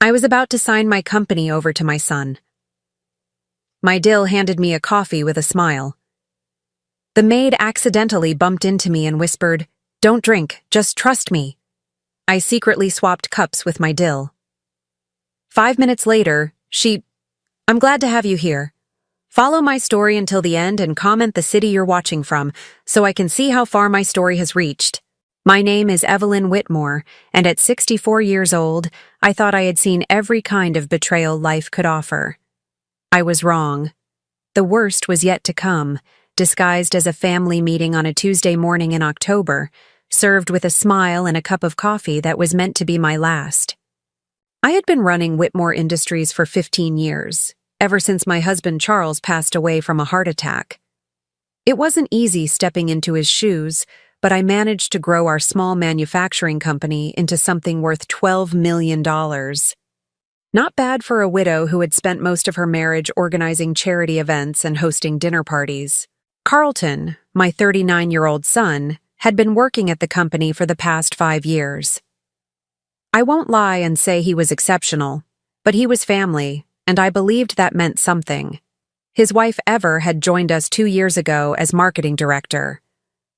I was about to sign my company over to my son. My DIL handed me a coffee with a smile. The maid accidentally bumped into me and whispered, "Don't drink, just trust me." I secretly swapped cups with my DIL. 5 minutes later, "I'm glad to have you here. Follow my story until the end and comment the city you're watching from, so I can see how far my story has reached. My name is Evelyn Whitmore, and at 64 years old, I thought I had seen every kind of betrayal life could offer. I was wrong. The worst was yet to come, disguised as a family meeting on a Tuesday morning in October, served with a smile and a cup of coffee that was meant to be my last. I had been running Whitmore Industries for 15 years, ever since my husband Charles passed away from a heart attack. It wasn't easy stepping into his shoes, but I managed to grow our small manufacturing company into something worth $12 million. Not bad for a widow who had spent most of her marriage organizing charity events and hosting dinner parties. Carlton, my 39-year-old son, had been working at the company for the past 5 years. I won't lie and say he was exceptional, but he was family, and I believed that meant something. His wife Ever had joined us 2 years ago as marketing director.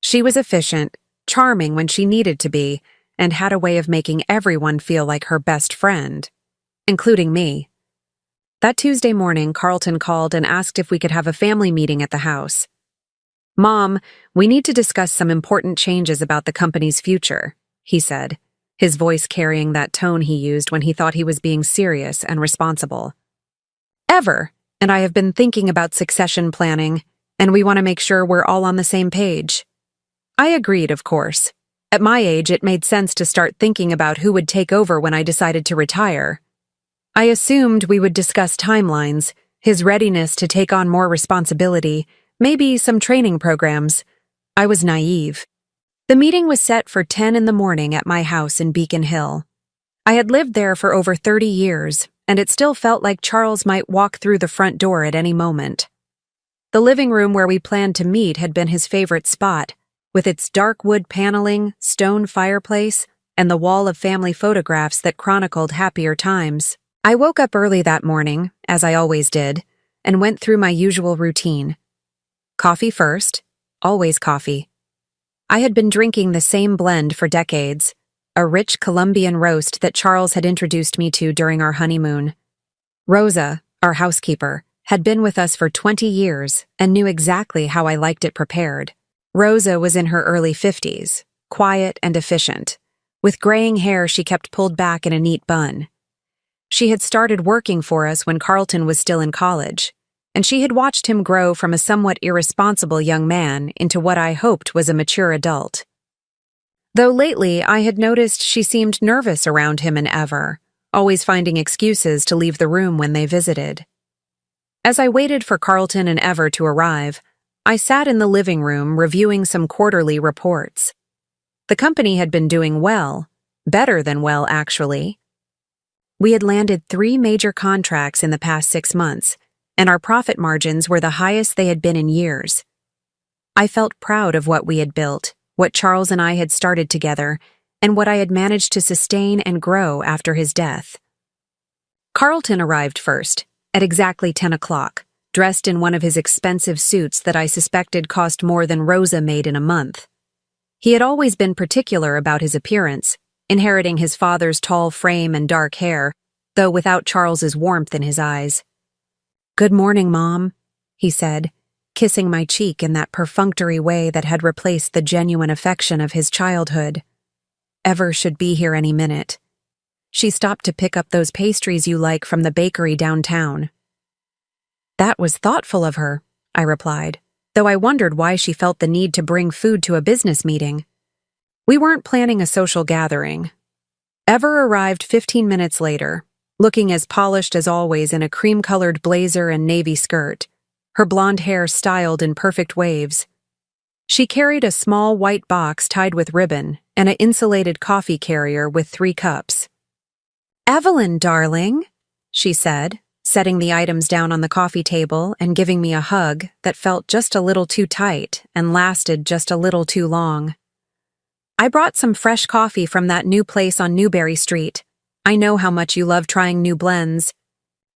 She was efficient, charming when she needed to be, and had a way of making everyone feel like her best friend, including me. That Tuesday morning, Carlton called and asked if we could have a family meeting at the house. "Mom, we need to discuss some important changes about the company's future," he said, his voice carrying that tone he used when he thought he was being serious and responsible. "Ever and I have been thinking about succession planning, and we want to make sure we're all on the same page." I agreed, of course. At my age, it made sense to start thinking about who would take over when I decided to retire. I assumed we would discuss timelines, his readiness to take on more responsibility, maybe some training programs. I was naive. The meeting was set for 10 in the morning at my house in Beacon Hill. I had lived there for over 30 years, and it still felt like Charles might walk through the front door at any moment. The living room where we planned to meet had been his favorite spot, with its dark wood paneling, stone fireplace, and the wall of family photographs that chronicled happier times. I woke up early that morning, as I always did, and went through my usual routine. Coffee first, always coffee. I had been drinking the same blend for decades, a rich Colombian roast that Charles had introduced me to during our honeymoon. Rosa, our housekeeper, had been with us for 20 years and knew exactly how I liked it prepared. Rosa was in her early 50s, quiet and efficient. With graying hair she kept pulled back in a neat bun. She had started working for us when Carlton was still in college, and she had watched him grow from a somewhat irresponsible young man into what I hoped was a mature adult. Though lately I had noticed she seemed nervous around him and Ever, always finding excuses to leave the room when they visited. As I waited for Carlton and Ever to arrive, I sat in the living room reviewing some quarterly reports. The company had been doing well, better than well, actually. We had landed 3 major contracts in the past 6 months, and our profit margins were the highest they had been in years. I felt proud of what we had built, what Charles and I had started together, and what I had managed to sustain and grow after his death. Carlton arrived first, at exactly 10 o'clock. Dressed in one of his expensive suits that I suspected cost more than Rosa made in a month. He had always been particular about his appearance, inheriting his father's tall frame and dark hair, though without Charles's warmth in his eyes. "Good morning, Mom," he said, kissing my cheek in that perfunctory way that had replaced the genuine affection of his childhood. "Ever should be here any minute. She stopped to pick up those pastries you like from the bakery downtown." "That was thoughtful of her," I replied, though I wondered why she felt the need to bring food to a business meeting. We weren't planning a social gathering. Ever arrived 15 minutes later, looking as polished as always in a cream-colored blazer and navy skirt, her blonde hair styled in perfect waves. She carried a small white box tied with ribbon and an insulated coffee carrier with 3 cups. "Evelyn, darling," she said, setting the items down on the coffee table and giving me a hug that felt just a little too tight and lasted just a little too long. "I brought some fresh coffee from that new place on Newberry Street. I know how much you love trying new blends.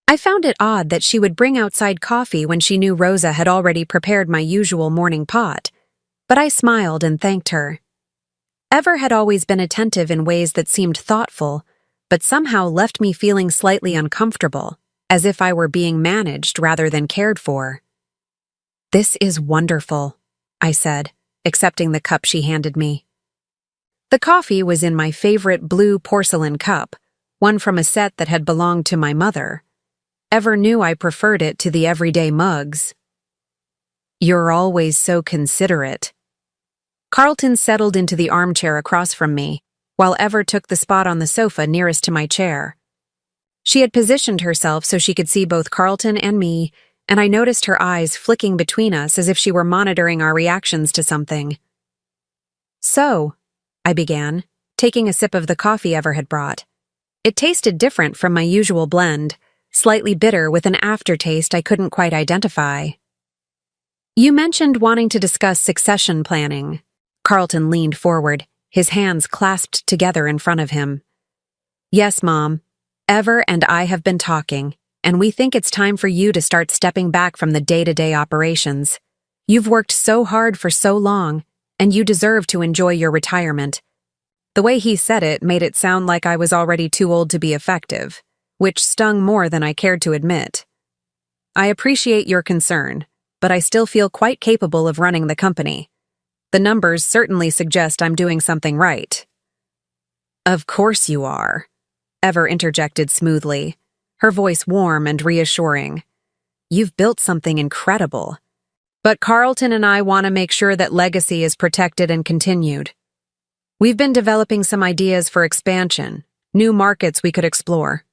I found it odd that she would bring outside coffee when she knew Rosa had already prepared my usual morning pot, but I smiled and thanked her. Ever had always been attentive in ways that seemed thoughtful, but somehow left me feeling slightly uncomfortable, as if I were being managed rather than cared for. "This is wonderful," I said, accepting the cup she handed me. The coffee was in my favorite blue porcelain cup, one from a set that had belonged to my mother. Ever knew I preferred it to the everyday mugs. "You're always so considerate." Carlton settled into the armchair across from me, while Ever took the spot on the sofa nearest to my chair. She had positioned herself so she could see both Carlton and me, and I noticed her eyes flicking between us as if she were monitoring our reactions to something. "So," I began, taking a sip of the coffee Ever had brought. It tasted different from my usual blend, slightly bitter with an aftertaste I couldn't quite identify. "You mentioned wanting to discuss succession planning." Carlton leaned forward, his hands clasped together in front of him. "Yes, Mom. Ever and I have been talking, and we think it's time for you to start stepping back from the day-to-day operations. You've worked so hard for so long, and you deserve to enjoy your retirement." The way he said it made it sound like I was already too old to be effective, which stung more than I cared to admit. "I appreciate your concern, but I still feel quite capable of running the company. The numbers certainly suggest I'm doing something right." "Of course you are," Ever interjected smoothly, her voice warm and reassuring. "You've built something incredible. But Carlton and I want to make sure that legacy is protected and continued. We've been developing some ideas for expansion, new markets we could explore."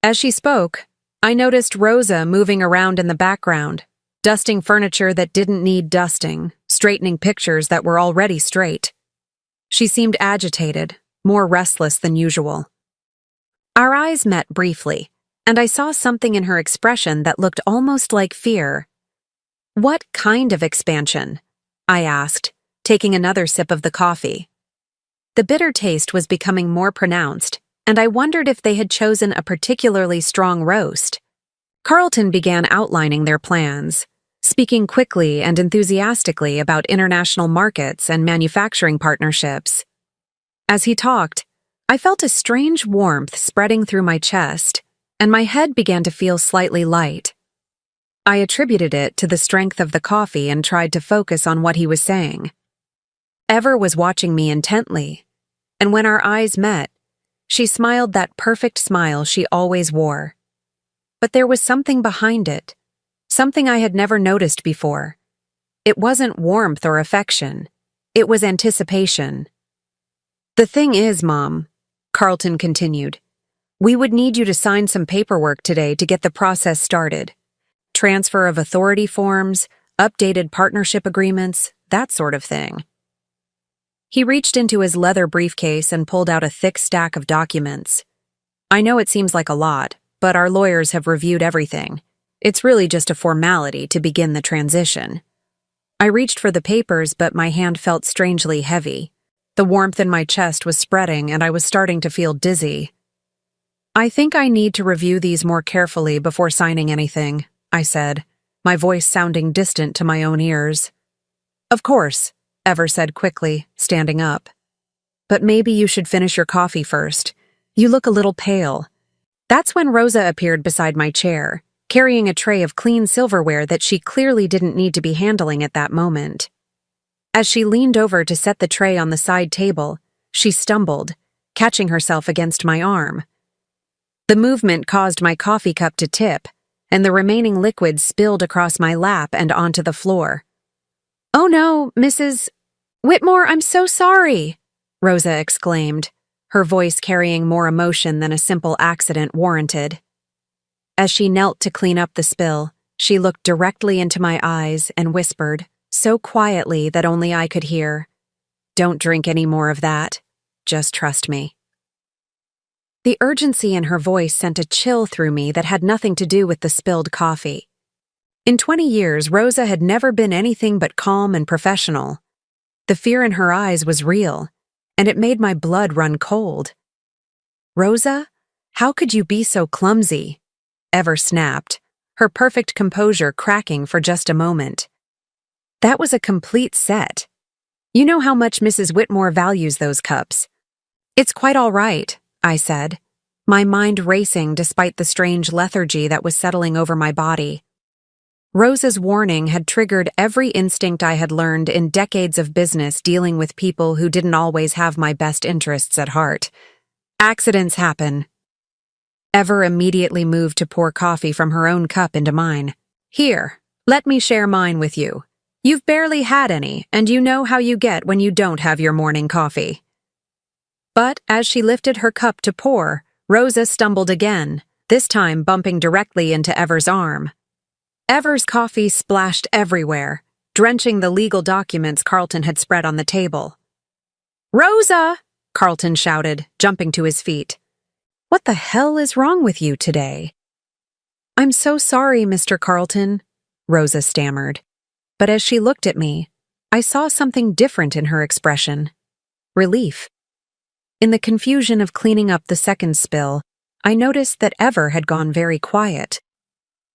As she spoke, I noticed Rosa moving around in the background, dusting furniture that didn't need dusting, straightening pictures that were already straight. She seemed agitated, more restless than usual. Our eyes met briefly, and I saw something in her expression that looked almost like fear. "What kind of expansion?" I asked, taking another sip of the coffee. The bitter taste was becoming more pronounced, and I wondered if they had chosen a particularly strong roast. Carlton began outlining their plans, speaking quickly and enthusiastically about international markets and manufacturing partnerships. As he talked, I felt a strange warmth spreading through my chest, and my head began to feel slightly light. I attributed it to the strength of the coffee and tried to focus on what he was saying. Ever was watching me intently, and when our eyes met, she smiled that perfect smile she always wore. But there was something behind it, something I had never noticed before. It wasn't warmth or affection, it was anticipation. "The thing is, Mom," Carlton continued, "we would need you to sign some paperwork today to get the process started. Transfer of authority forms, updated partnership agreements, that sort of thing." He reached into his leather briefcase and pulled out a thick stack of documents. "I know it seems like a lot, but our lawyers have reviewed everything. It's really just a formality to begin the transition." I reached for the papers, but my hand felt strangely heavy. The warmth in my chest was spreading, and I was starting to feel dizzy. "I think I need to review these more carefully before signing anything," I said, my voice sounding distant to my own ears. "Of course," Ever said quickly, standing up. "But maybe you should finish your coffee first. You look a little pale." That's when Rosa appeared beside my chair, carrying a tray of clean silverware that she clearly didn't need to be handling at that moment. As she leaned over to set the tray on the side table, she stumbled, catching herself against my arm. The movement caused my coffee cup to tip, and the remaining liquid spilled across my lap and onto the floor. "Oh no, Mrs. Whitmore, I'm so sorry," Rosa exclaimed, her voice carrying more emotion than a simple accident warranted. As she knelt to clean up the spill, she looked directly into my eyes and whispered, so quietly that only I could hear, "Don't drink any more of that. Just trust me." The urgency in her voice sent a chill through me that had nothing to do with the spilled coffee. In 20 years, Rosa had never been anything but calm and professional. The fear in her eyes was real, and it made my blood run cold. Rosa? How could you be so clumsy? Ever snapped, her perfect composure cracking for just a moment. That was a complete set. You know how much Mrs. Whitmore values those cups. It's quite all right, I said, my mind racing despite the strange lethargy that was settling over my body. Rosa's warning had triggered every instinct I had learned in decades of business dealing with people who didn't always have my best interests at heart. Accidents happen. Ever immediately moved to pour coffee from her own cup into mine. Here, let me share mine with you. You've barely had any, and you know how you get when you don't have your morning coffee. But as she lifted her cup to pour, Rosa stumbled again, this time bumping directly into Ever's arm. Ever's coffee splashed everywhere, drenching the legal documents Carlton had spread on the table. "Rosa!" Carlton shouted, jumping to his feet. "What the hell is wrong with you today?" "I'm so sorry, Mr. Carlton," Rosa stammered. But as she looked at me, I saw something different in her expression. Relief. In the confusion of cleaning up the second spill, I noticed that Ever had gone very quiet.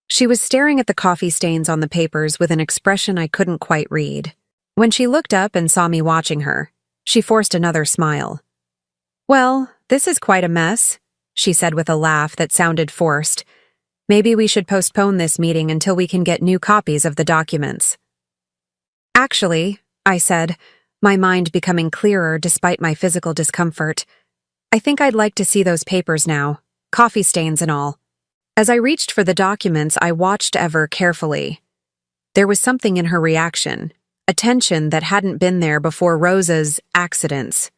She was staring at the coffee stains on the papers with an expression I couldn't quite read. When she looked up and saw me watching her, she forced another smile. "Well, this is quite a mess," she said with a laugh that sounded forced. "Maybe we should postpone this meeting until we can get new copies of the documents." "Actually," I said, my mind becoming clearer despite my physical discomfort, "I think I'd like to see those papers now, coffee stains and all." As I reached for the documents, I watched Ever carefully. There was something in her reaction, a tension that hadn't been there before Rosa's accidents.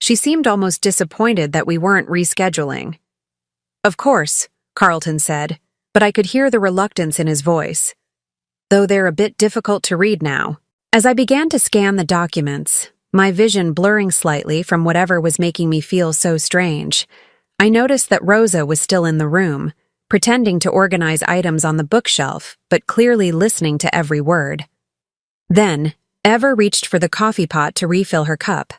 She seemed almost disappointed that we weren't rescheduling. "Of course," Carlton said, but I could hear the reluctance in his voice. Though they're a bit difficult to read now. As I began to scan the documents, my vision blurring slightly from whatever was making me feel so strange, I noticed that Rosa was still in the room, pretending to organize items on the bookshelf, but clearly listening to every word. Then, Ever reached for the coffee pot to refill her cup,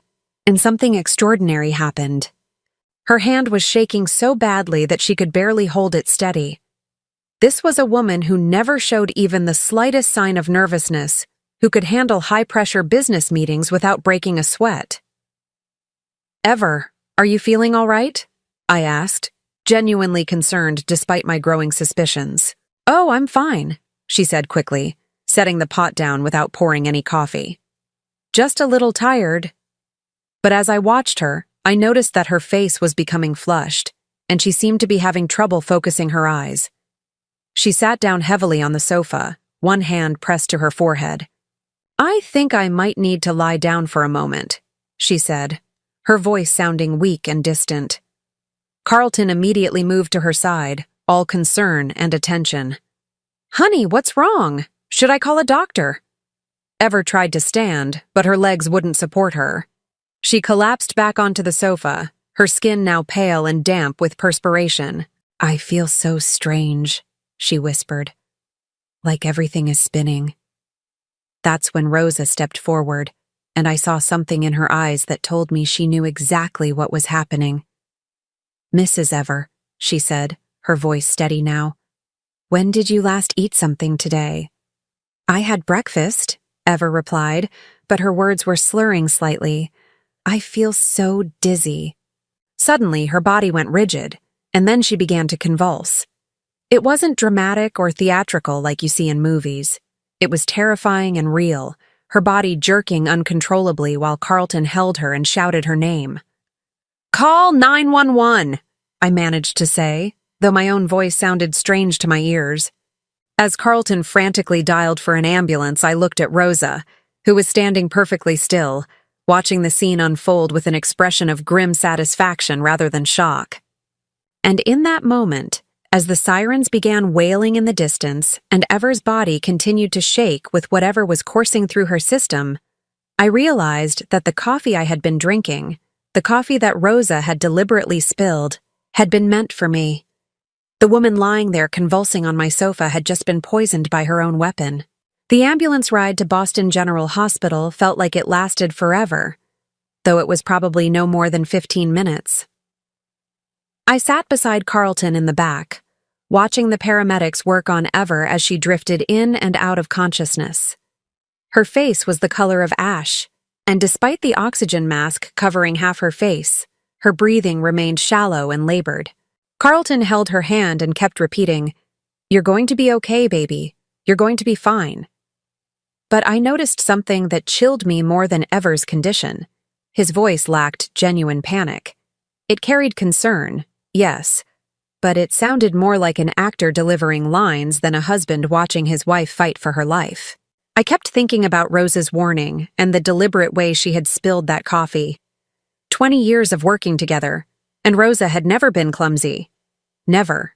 and something extraordinary happened. Her hand was shaking so badly that she could barely hold it steady. This was a woman who never showed even the slightest sign of nervousness, who could handle high-pressure business meetings without breaking a sweat. "Ever, are you feeling all right?" I asked, genuinely concerned despite my growing suspicions. "Oh, I'm fine," she said quickly, setting the pot down without pouring any coffee. "Just a little tired." But as I watched her, I noticed that her face was becoming flushed, and she seemed to be having trouble focusing her eyes. She sat down heavily on the sofa, one hand pressed to her forehead. "I think I might need to lie down for a moment," she said, her voice sounding weak and distant. Carlton immediately moved to her side, all concern and attention. "Honey, what's wrong? Should I call a doctor?" Ever tried to stand, but her legs wouldn't support her. She collapsed back onto the sofa, her skin now pale and damp with perspiration. "I feel so strange," she whispered. "Like everything is spinning." That's when Rosa stepped forward, and I saw something in her eyes that told me she knew exactly what was happening. "Mrs. Ever," she said, her voice steady now, "when did you last eat something today?" "I had breakfast," Ever replied, but her words were slurring slightly. "I feel so dizzy." Suddenly, her body went rigid, and then she began to convulse. It wasn't dramatic or theatrical like you see in movies. It was terrifying and real, her body jerking uncontrollably while Carlton held her and shouted her name. "Call 911, I managed to say, though my own voice sounded strange to my ears. As Carlton frantically dialed for an ambulance, I looked at Rosa, who was standing perfectly still, watching the scene unfold with an expression of grim satisfaction rather than shock. And in that moment, as the sirens began wailing in the distance and Ever's body continued to shake with whatever was coursing through her system, I realized that the coffee I had been drinking, the coffee that Rosa had deliberately spilled, had been meant for me. The woman lying there convulsing on my sofa had just been poisoned by her own weapon. The ambulance ride to Boston General Hospital felt like it lasted forever, though it was probably no more than 15 minutes. I sat beside Carlton in the back, watching the paramedics work on Ever as she drifted in and out of consciousness. Her face was the color of ash, and despite the oxygen mask covering half her face, her breathing remained shallow and labored. Carlton held her hand and kept repeating, "You're going to be okay, baby. You're going to be fine." But I noticed something that chilled me more than Ever's condition. His voice lacked genuine panic. It carried concern, yes, but it sounded more like an actor delivering lines than a husband watching his wife fight for her life. I kept thinking about Rosa's warning and the deliberate way she had spilled that coffee. 20 years of working together, and Rosa had never been clumsy. Never.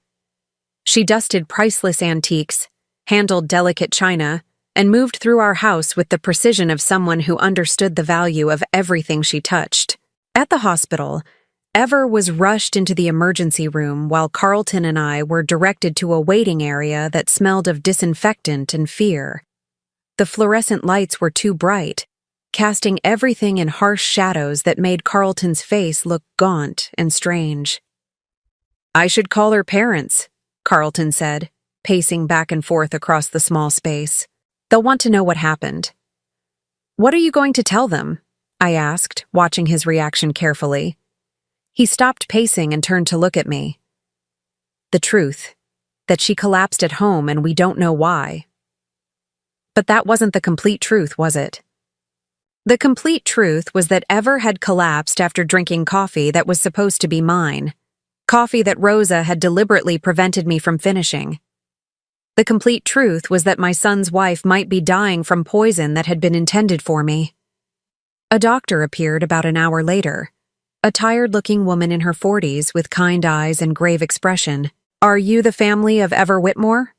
She dusted priceless antiques, handled delicate china, and moved through our house with the precision of someone who understood the value of everything she touched. At the hospital, Ever was rushed into the emergency room while Carlton and I were directed to a waiting area that smelled of disinfectant and fear. The fluorescent lights were too bright, casting everything in harsh shadows that made Carlton's face look gaunt and strange. "I should call her parents," Carlton said, pacing back and forth across the small space. "They'll want to know what happened." "What are you going to tell them?" I asked, watching his reaction carefully. He stopped pacing and turned to look at me. "The truth, that she collapsed at home and we don't know why." But that wasn't the complete truth, was it? The complete truth was that Ever had collapsed after drinking coffee that was supposed to be mine. Coffee that Rosa had deliberately prevented me from finishing. The complete truth was that my son's wife might be dying from poison that had been intended for me. A doctor appeared about an hour later. A tired-looking woman in her 40s with kind eyes and grave expression. "Are you the family of Ever Whitmore?"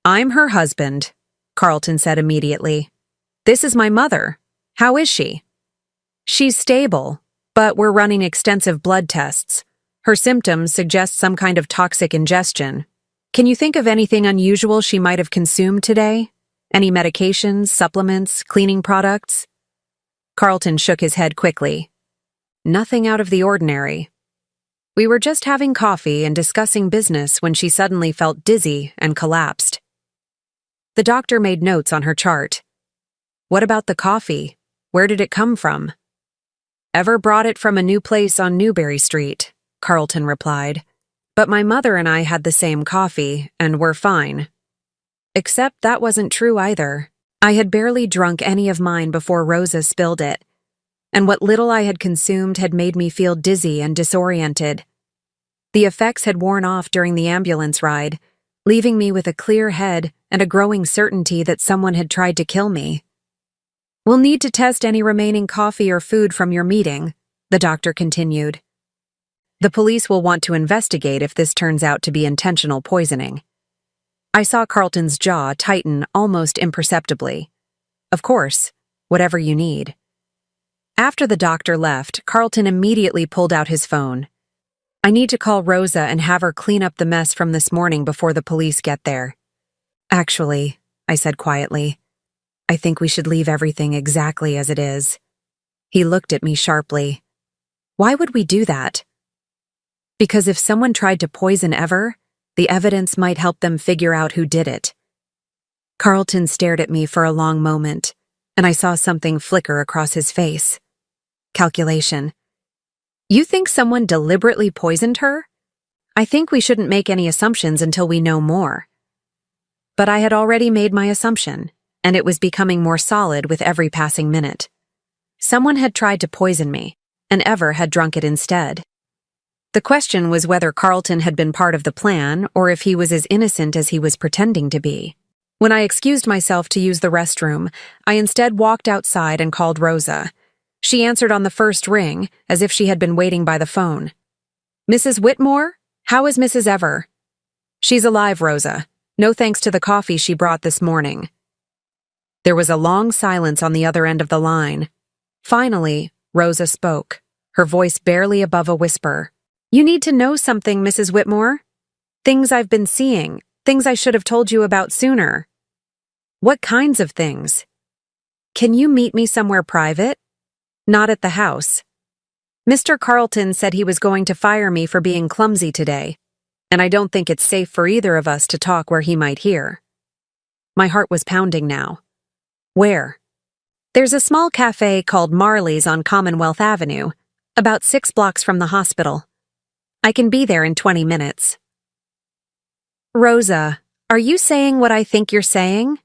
"I'm her husband," Carlton said immediately. "This is my mother. How is she?" "She's stable, but we're running extensive blood tests. Her symptoms suggest some kind of toxic ingestion. Can you think of anything unusual she might have consumed today? Any medications, supplements, cleaning products?" Carlton shook his head quickly. "Nothing out of the ordinary. We were just having coffee and discussing business when she suddenly felt dizzy and collapsed." The doctor made notes on her chart. "What about the coffee? Where did it come from?" "Ever brought it from a new place on Newberry Street," Carlton replied. "But my mother and I had the same coffee, and we're fine." Except that wasn't true either. I had barely drunk any of mine before Rosa spilled it, and what little I had consumed had made me feel dizzy and disoriented. The effects had worn off during the ambulance ride, leaving me with a clear head and a growing certainty that someone had tried to kill me. "We'll need to test any remaining coffee or food from your meeting," the doctor continued. "The police will want to investigate if this turns out to be intentional poisoning." I saw Carlton's jaw tighten almost imperceptibly. "Of course, whatever you need." After the doctor left, Carlton immediately pulled out his phone. "I need to call Rosa and have her clean up the mess from this morning before the police get there." "Actually," I said quietly, "I think we should leave everything exactly as it is." He looked at me sharply. "Why would we do that?" "Because if someone tried to poison Ever, the evidence might help them figure out who did it." Carlton stared at me for a long moment, and I saw something flicker across his face. Calculation. "You think someone deliberately poisoned her? I think we shouldn't make any assumptions until we know more." But I had already made my assumption, and it was becoming more solid with every passing minute. Someone had tried to poison me, and Ever had drunk it instead. The question was whether Carlton had been part of the plan or if he was as innocent as he was pretending to be. When I excused myself to use the restroom, I instead walked outside and called Rosa. She answered on the first ring, as if she had been waiting by the phone. "Mrs. Whitmore? How is Mrs. Ever?" "She's alive, Rosa. No thanks to the coffee she brought this morning." There was a long silence on the other end of the line. Finally, Rosa spoke, her voice barely above a whisper. "You need to know something, Mrs. Whitmore. Things I've been seeing, things I should have told you about sooner." "What kinds of things?" "Can you meet me somewhere private? Not at the house." Mr. Carlton said he was going to fire me for being clumsy today, and I don't think it's safe for either of us to talk where he might hear. My heart was pounding now. Where? There's a small cafe called Marley's on Commonwealth Avenue, about 6 blocks from the hospital. I can be there in 20 minutes. Rosa, are you saying what I think you're saying?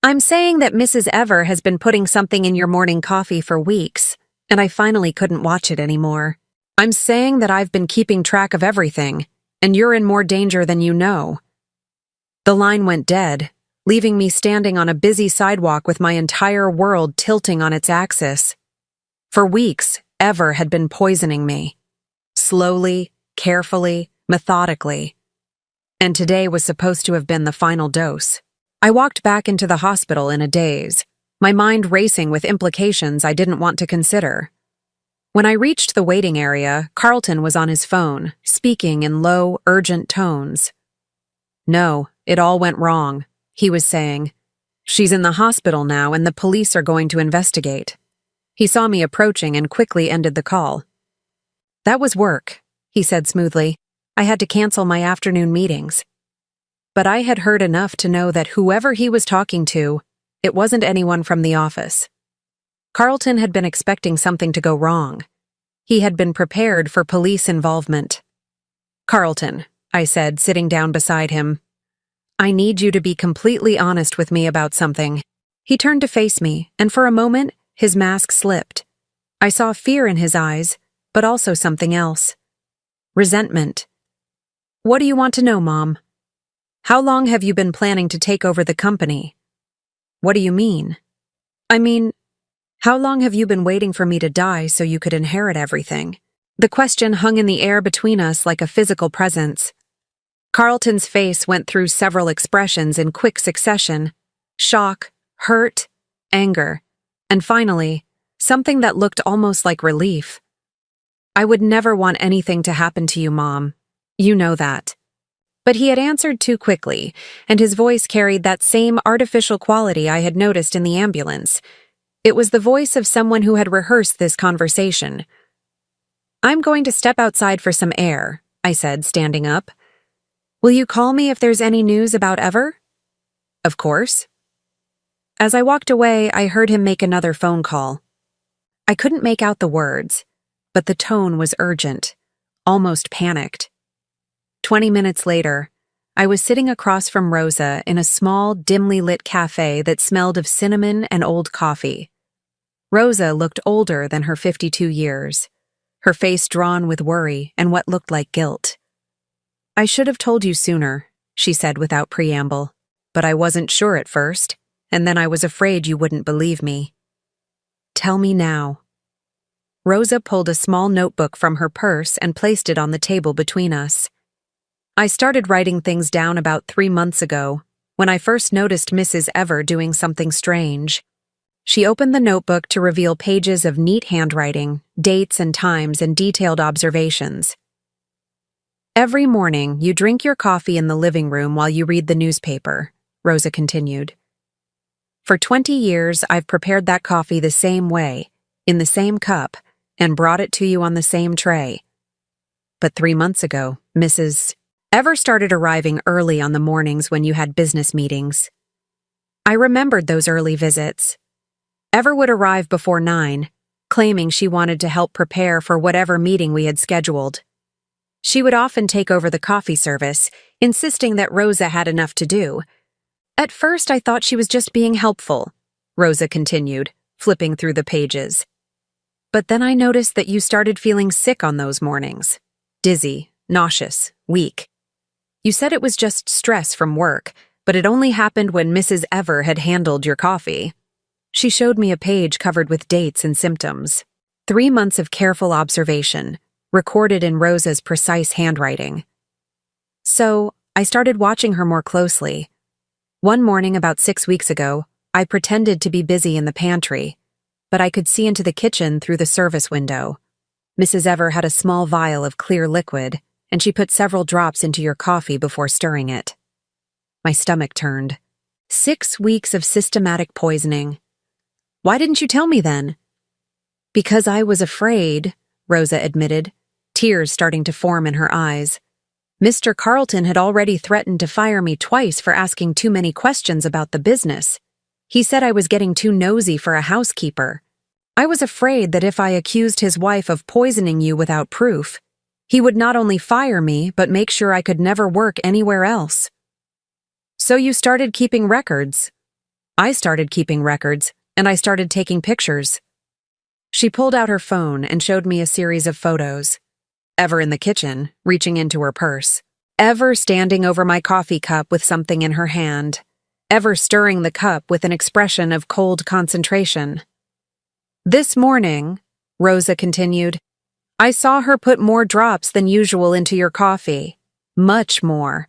I'm saying that Mrs. Ever has been putting something in your morning coffee for weeks, and I finally couldn't watch it anymore. I'm saying that I've been keeping track of everything, and you're in more danger than you know. The line went dead, leaving me standing on a busy sidewalk with my entire world tilting on its axis. For weeks, Ever had been poisoning me. Slowly, carefully, methodically. And today was supposed to have been the final dose. I walked back into the hospital in a daze, my mind racing with implications I didn't want to consider. When I reached the waiting area, Carlton was on his phone, speaking in low, urgent tones. No, it all went wrong, he was saying. She's in the hospital now and the police are going to investigate. He saw me approaching and quickly ended the call. That was work, he said smoothly. I had to cancel my afternoon meetings. But I had heard enough to know that whoever he was talking to, it wasn't anyone from the office. Carlton had been expecting something to go wrong. He had been prepared for police involvement. Carlton, I said, sitting down beside him, I need you to be completely honest with me about something. He turned to face me, and for a moment, his mask slipped. I saw fear in his eyes, but also something else. Resentment. What do you want to know, Mom? How long have you been planning to take over the company? What do you mean? I mean, how long have you been waiting for me to die so you could inherit everything? The question hung in the air between us like a physical presence. Carlton's face went through several expressions in quick succession: shock, hurt, anger, and finally, something that looked almost like relief. I would never want anything to happen to you, Mom. You know that. But he had answered too quickly, and his voice carried that same artificial quality I had noticed in the ambulance. It was the voice of someone who had rehearsed this conversation. I'm going to step outside for some air, I said, standing up. Will you call me if there's any news about Ever? Of course. As I walked away, I heard him make another phone call. I couldn't make out the words, but the tone was urgent, almost panicked. 20 minutes later, I was sitting across from Rosa in a small, dimly lit cafe that smelled of cinnamon and old coffee. Rosa looked older than her 52 years, her face drawn with worry and what looked like guilt. I should have told you sooner, she said without preamble, but I wasn't sure at first, and then I was afraid you wouldn't believe me. Tell me now. Rosa pulled a small notebook from her purse and placed it on the table between us. I started writing things down about 3 months ago, when I first noticed Mrs. Ever doing something strange. She opened the notebook to reveal pages of neat handwriting, dates and times, and detailed observations. Every morning, you drink your coffee in the living room while you read the newspaper, Rosa continued. For 20 years, I've prepared that coffee the same way, in the same cup, and brought it to you on the same tray. But 3 months ago, Mrs. Ever started arriving early on the mornings when you had business meetings. I remembered those early visits. Ever would arrive before 9, claiming she wanted to help prepare for whatever meeting we had scheduled. She would often take over the coffee service, insisting that Rosa had enough to do. At first, I thought she was just being helpful, Rosa continued, flipping through the pages. But then I noticed that you started feeling sick on those mornings. Dizzy, nauseous, weak. You said it was just stress from work, but it only happened when Mrs. Ever had handled your coffee. She showed me a page covered with dates and symptoms. 3 months of careful observation, recorded in Rosa's precise handwriting. So, I started watching her more closely. One morning about 6 weeks ago, I pretended to be busy in the pantry, but I could see into the kitchen through the service window. Mrs. Ever had a small vial of clear liquid, and she put several drops into your coffee before stirring it. My stomach turned. 6 weeks of systematic poisoning. Why didn't you tell me then? Because I was afraid, Rosa admitted, tears starting to form in her eyes. Mr. Carlton had already threatened to fire me twice for asking too many questions about the business. He said I was getting too nosy for a housekeeper. I was afraid that if I accused his wife of poisoning you without proof, he would not only fire me but make sure I could never work anywhere else. So you started keeping records. I started keeping records, and I started taking pictures. She pulled out her phone and showed me a series of photos. Ever in the kitchen, reaching into her purse. Ever standing over my coffee cup with something in her hand. Ever stirring the cup with an expression of cold concentration. This morning, Rosa continued, I saw her put more drops than usual into your coffee. Much more.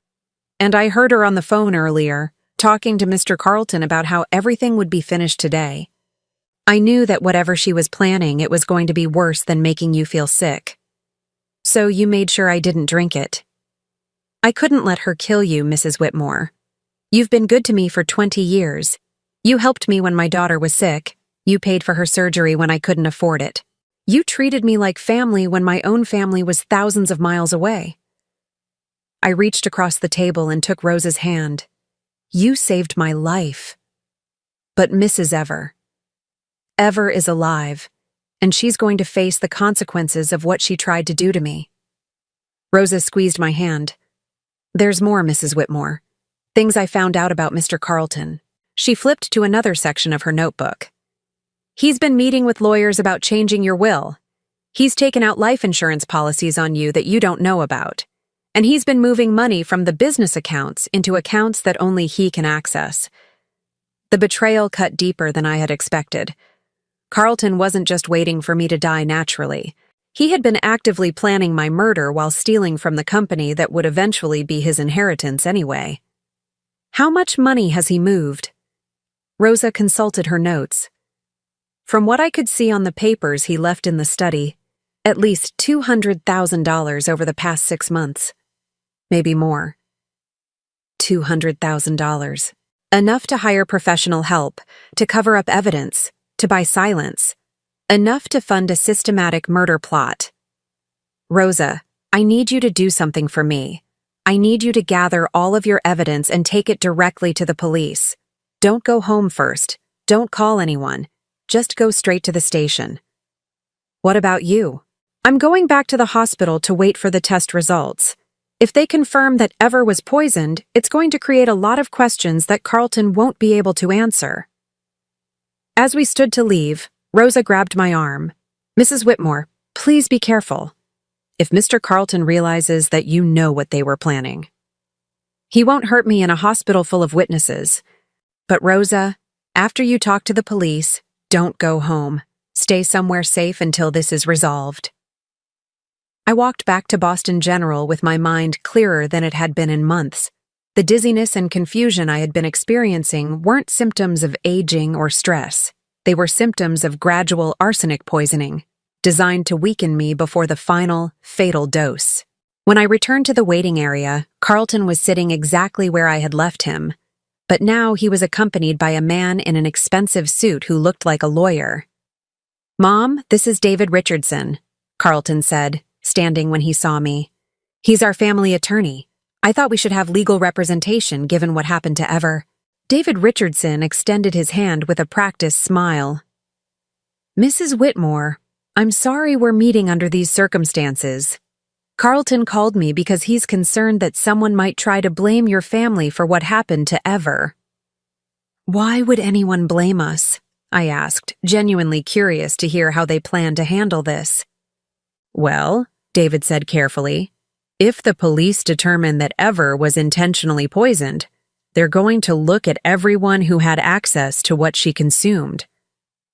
And I heard her on the phone earlier, talking to Mr. Carlton about how everything would be finished today. I knew that whatever she was planning, it was going to be worse than making you feel sick. So you made sure I didn't drink it. I couldn't let her kill you, Mrs. Whitmore. You've been good to me for 20 years. You helped me when my daughter was sick. You paid for her surgery when I couldn't afford it. You treated me like family when my own family was thousands of miles away. I reached across the table and took Rosa's hand. You saved my life. But Mrs. Ever is alive, and she's going to face the consequences of what she tried to do to me. Rosa squeezed my hand. There's more, Mrs. Whitmore. Things I found out about Mr. Carlton. She flipped to another section of her notebook. He's been meeting with lawyers about changing your will. He's taken out life insurance policies on you that you don't know about. And he's been moving money from the business accounts into accounts that only he can access. The betrayal cut deeper than I had expected. Carlton wasn't just waiting for me to die naturally. He had been actively planning my murder while stealing from the company that would eventually be his inheritance anyway. How much money has he moved? Rosa consulted her notes. From what I could see on the papers he left in the study, at least $200,000 over the past 6 months. Maybe more. $200,000. Enough to hire professional help, to cover up evidence, to buy silence. Enough to fund a systematic murder plot. Rosa, I need you to do something for me. I need you to gather all of your evidence and take it directly to the police. Don't go home first. Don't call anyone. Just go straight to the station. What about you? I'm going back to the hospital to wait for the test results. If they confirm that Ever was poisoned, it's going to create a lot of questions that Carlton won't be able to answer. As we stood to leave, Rosa grabbed my arm. Mrs. Whitmore, please be careful. If Mr. Carlton realizes that you know what they were planning. He won't hurt me in a hospital full of witnesses. But Rosa, after you talk to the police, don't go home. Stay somewhere safe until this is resolved. I walked back to Boston General with my mind clearer than it had been in months. The dizziness and confusion I had been experiencing weren't symptoms of aging or stress. They were symptoms of gradual arsenic poisoning, designed to weaken me before the final, fatal dose. When I returned to the waiting area, Carlton was sitting exactly where I had left him. But now he was accompanied by a man in an expensive suit who looked like a lawyer. Mom, this is David Richardson, Carlton said, standing when he saw me. He's our family attorney. I thought we should have legal representation given what happened to Ever. David Richardson extended his hand with a practiced smile. Mrs. Whitmore, I'm sorry we're meeting under these circumstances. Carlton called me because he's concerned that someone might try to blame your family for what happened to Ever. Why would anyone blame us? I asked, genuinely curious to hear how they plan to handle this. Well, David said carefully, if the police determine that Ever was intentionally poisoned, they're going to look at everyone who had access to what she consumed.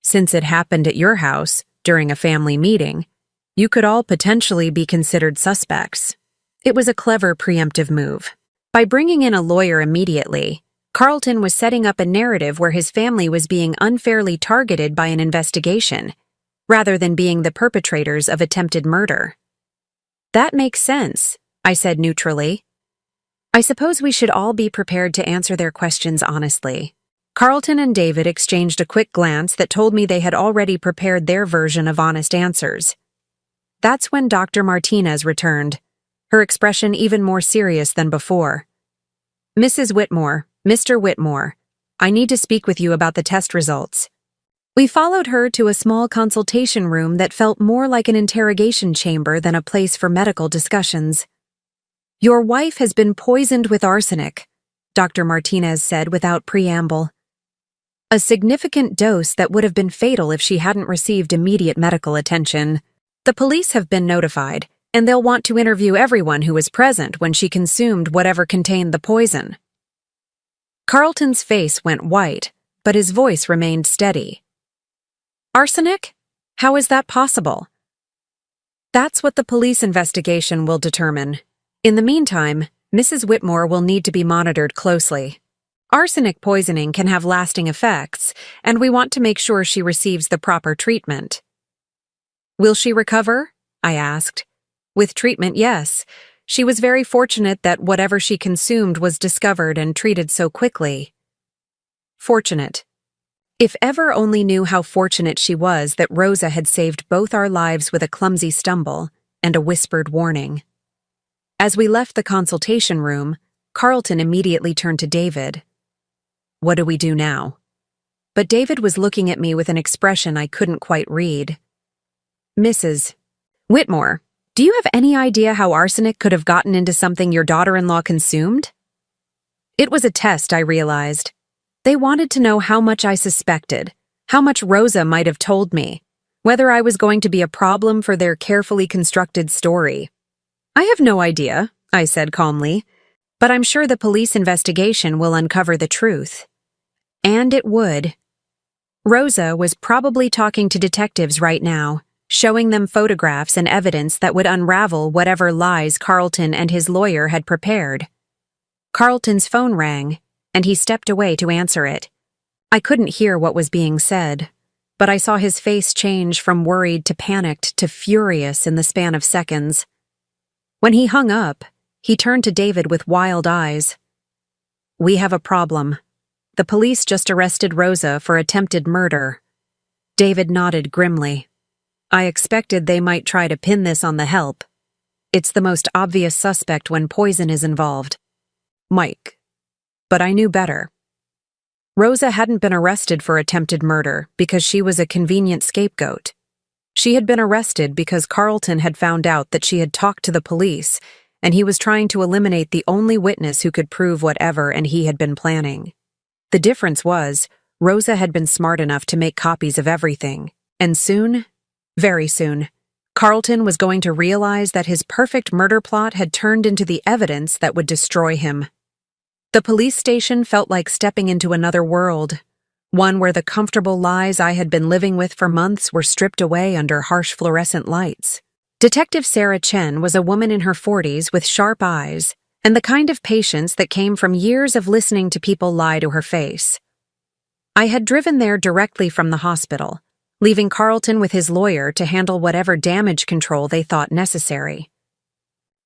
Since it happened at your house, during a family meeting, you could all potentially be considered suspects. It was a clever preemptive move. By bringing in a lawyer immediately, Carlton was setting up a narrative where his family was being unfairly targeted by an investigation, rather than being the perpetrators of attempted murder. That makes sense, I said neutrally. I suppose we should all be prepared to answer their questions honestly. Carlton and David exchanged a quick glance that told me they had already prepared their version of honest answers. That's when Dr. Martinez returned, her expression even more serious than before. "Mrs. Whitmore, Mr. Whitmore, I need to speak with you about the test results." We followed her to a small consultation room that felt more like an interrogation chamber than a place for medical discussions. "Your wife has been poisoned with arsenic," Dr. Martinez said without preamble. "A significant dose that would have been fatal if she hadn't received immediate medical attention. The police have been notified, and they'll want to interview everyone who was present when she consumed whatever contained the poison." Carlton's face went white, but his voice remained steady. "Arsenic? How is that possible?" "That's what the police investigation will determine. In the meantime, Mrs. Whitmore will need to be monitored closely. Arsenic poisoning can have lasting effects, and we want to make sure she receives the proper treatment." "Will she recover?" I asked. "With treatment, yes. She was very fortunate that whatever she consumed was discovered and treated so quickly." Fortunate. If ever only knew how fortunate she was that Rosa had saved both our lives with a clumsy stumble and a whispered warning. As we left the consultation room, Carlton immediately turned to David. "What do we do now?" But David was looking at me with an expression I couldn't quite read. "Mrs. Whitmore, do you have any idea how arsenic could have gotten into something your daughter-in-law consumed?" It was a test, I realized. They wanted to know how much I suspected, how much Rosa might have told me, whether I was going to be a problem for their carefully constructed story. "I have no idea," I said calmly, "but I'm sure the police investigation will uncover the truth." And it would. Rosa was probably talking to detectives right now, showing them photographs and evidence that would unravel whatever lies Carlton and his lawyer had prepared. Carlton's phone rang, and he stepped away to answer it. I couldn't hear what was being said, but I saw his face change from worried to panicked to furious in the span of seconds. When he hung up, he turned to David with wild eyes. "We have a problem. The police just arrested Rosa for attempted murder." David nodded grimly. "I expected they might try to pin this on the help. It's the most obvious suspect when poison is involved. Mike. But I knew better. Rosa hadn't been arrested for attempted murder because she was a convenient scapegoat. She had been arrested because Carlton had found out that she had talked to the police, and he was trying to eliminate the only witness who could prove whatever and he had been planning. The difference was, Rosa had been smart enough to make copies of everything, and soon, very soon, Carlton was going to realize that his perfect murder plot had turned into the evidence that would destroy him. The police station felt like stepping into another world, one where the comfortable lies I had been living with for months were stripped away under harsh fluorescent lights. Detective Sarah Chen was a woman in her 40s with sharp eyes and the kind of patience that came from years of listening to people lie to her face. I had driven there directly from the hospital, leaving Carlton with his lawyer to handle whatever damage control they thought necessary.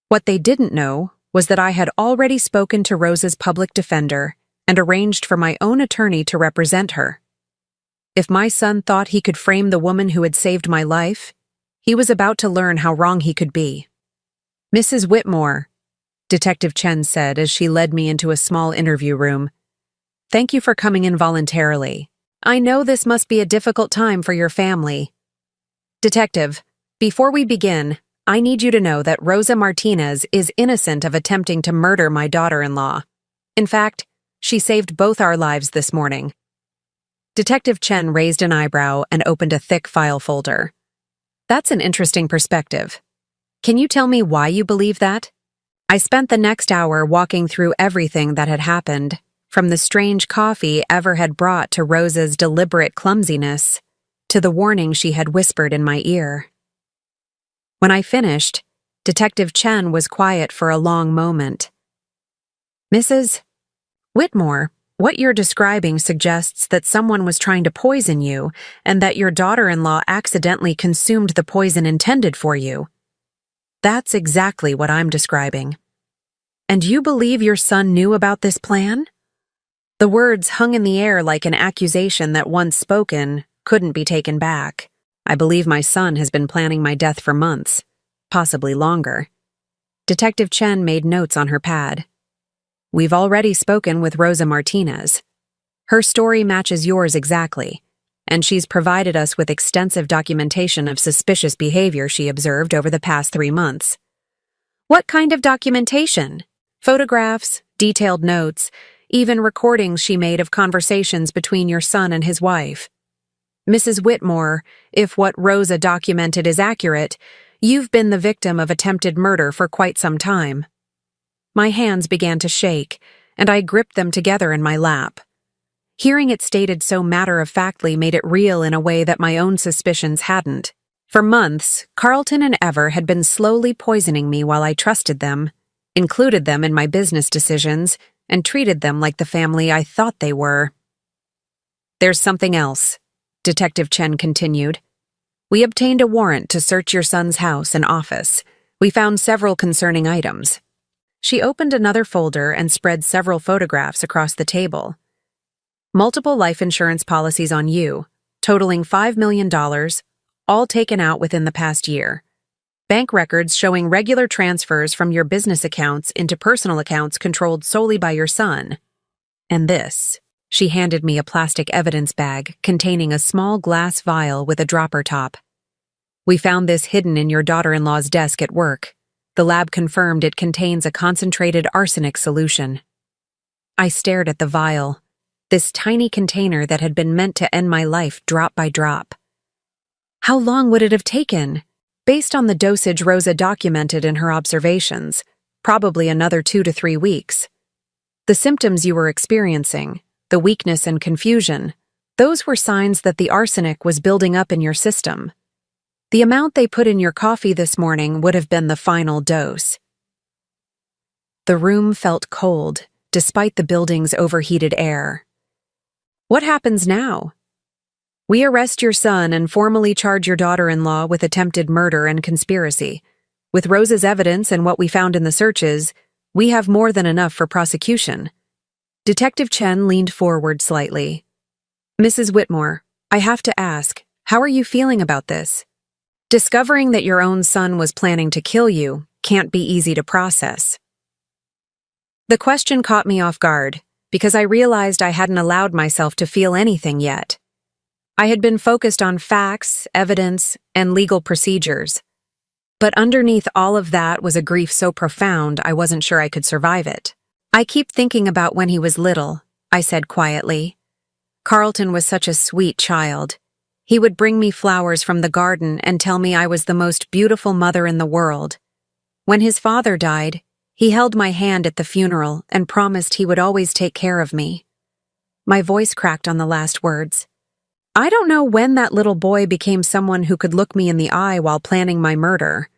What they didn't know was that I had already spoken to Rosa's public defender and arranged for my own attorney to represent her. If my son thought he could frame the woman who had saved my life, he was about to learn how wrong he could be. "Mrs. Whitmore," Detective Chen said as she led me into a small interview room, "thank you for coming in voluntarily. I know this must be a difficult time for your family. Detective, before we begin, I need you to know that Rosa Martinez is innocent of attempting to murder my daughter-in-law. In fact, she saved both our lives this morning." Detective Chen raised an eyebrow and opened a thick file folder. "That's an interesting perspective. Can you tell me why you believe that?" I spent the next hour walking through everything that had happened, from the strange coffee Ever had brought to Rosa's deliberate clumsiness, to the warning she had whispered in my ear. When I finished, Detective Chen was quiet for a long moment. "Mrs. Whitmore, what you're describing suggests that someone was trying to poison you and that your daughter-in-law accidentally consumed the poison intended for you. That's exactly what I'm describing. And you believe your son knew about this plan?" The words hung in the air like an accusation that once spoken couldn't be taken back. I believe my son has been planning my death for months, possibly longer. Detective Chen made notes on her pad. We've already spoken with Rosa Martinez. Her story matches yours exactly, and she's provided us with extensive documentation of suspicious behavior she observed over the past 3 months. What kind of documentation? Photographs, detailed notes, even recordings she made of conversations between your son and his wife. Mrs. Whitmore, if what Rosa documented is accurate, you've been the victim of attempted murder for quite some time. My hands began to shake, and I gripped them together in my lap. Hearing it stated so matter-of-factly made it real in a way that my own suspicions hadn't. For months, Carlton and Ever had been slowly poisoning me while I trusted them, included them in my business decisions, and treated them like the family I thought they were. There's something else, Detective Chen continued. We obtained a warrant to search your son's house and office. We found several concerning items. She opened another folder and spread several photographs across the table. Multiple life insurance policies on you, totaling $5 million, all taken out within the past year. Bank records showing regular transfers from your business accounts into personal accounts controlled solely by your son. And this. She handed me a plastic evidence bag containing a small glass vial with a dropper top. We found this hidden in your daughter-in-law's desk at work. The lab confirmed it contains a concentrated arsenic solution. I stared at the vial, this tiny container that had been meant to end my life drop by drop. How long would it have taken? Based on the dosage Rosa documented in her observations, probably another 2 to 3 weeks. The symptoms you were experiencing, the weakness and confusion, those were signs that the arsenic was building up in your system. The amount they put in your coffee this morning would have been the final dose. The room felt cold, despite the building's overheated air. What happens now? We arrest your son and formally charge your daughter-in-law with attempted murder and conspiracy. With Rosa's evidence and what we found in the searches, we have more than enough for prosecution. Detective Chen leaned forward slightly. Mrs. Whitmore, I have to ask, how are you feeling about this? Discovering that your own son was planning to kill you can't be easy to process. The question caught me off guard, because I realized I hadn't allowed myself to feel anything yet. I had been focused on facts, evidence, and legal procedures. But underneath all of that was a grief so profound I wasn't sure I could survive it. I keep thinking about when he was little, I said quietly. Carlton was such a sweet child. He would bring me flowers from the garden and tell me I was the most beautiful mother in the world. When his father died, he held my hand at the funeral and promised he would always take care of me. My voice cracked on the last words. I don't know when that little boy became someone who could look me in the eye while planning my murder.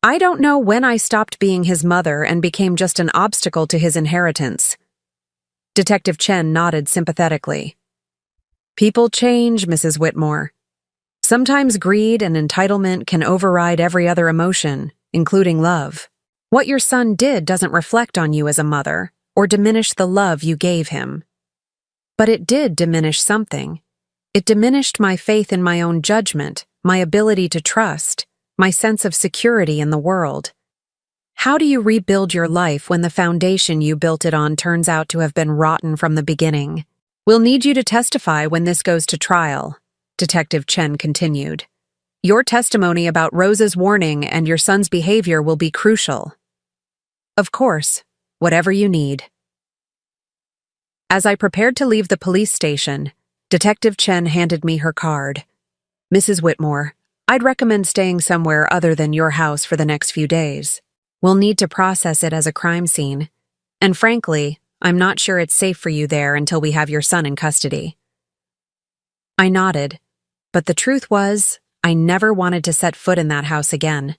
I don't know when I stopped being his mother and became just an obstacle to his inheritance. Detective Chen nodded sympathetically. People change, Mrs. Whitmore. Sometimes greed and entitlement can override every other emotion, including love. What your son did doesn't reflect on you as a mother or diminish the love you gave him. But it did diminish something. It diminished my faith in my own judgment, my ability to trust, my sense of security in the world. How do you rebuild your life when the foundation you built it on turns out to have been rotten from the beginning? We'll need you to testify when this goes to trial, Detective Chen continued. Your testimony about Rosa's warning and your son's behavior will be crucial. Of course, whatever you need. As I prepared to leave the police station, Detective Chen handed me her card. Mrs. Whitmore, I'd recommend staying somewhere other than your house for the next few days. We'll need to process it as a crime scene. And frankly, I'm not sure it's safe for you there until we have your son in custody. I nodded, but the truth was, I never wanted to set foot in that house again.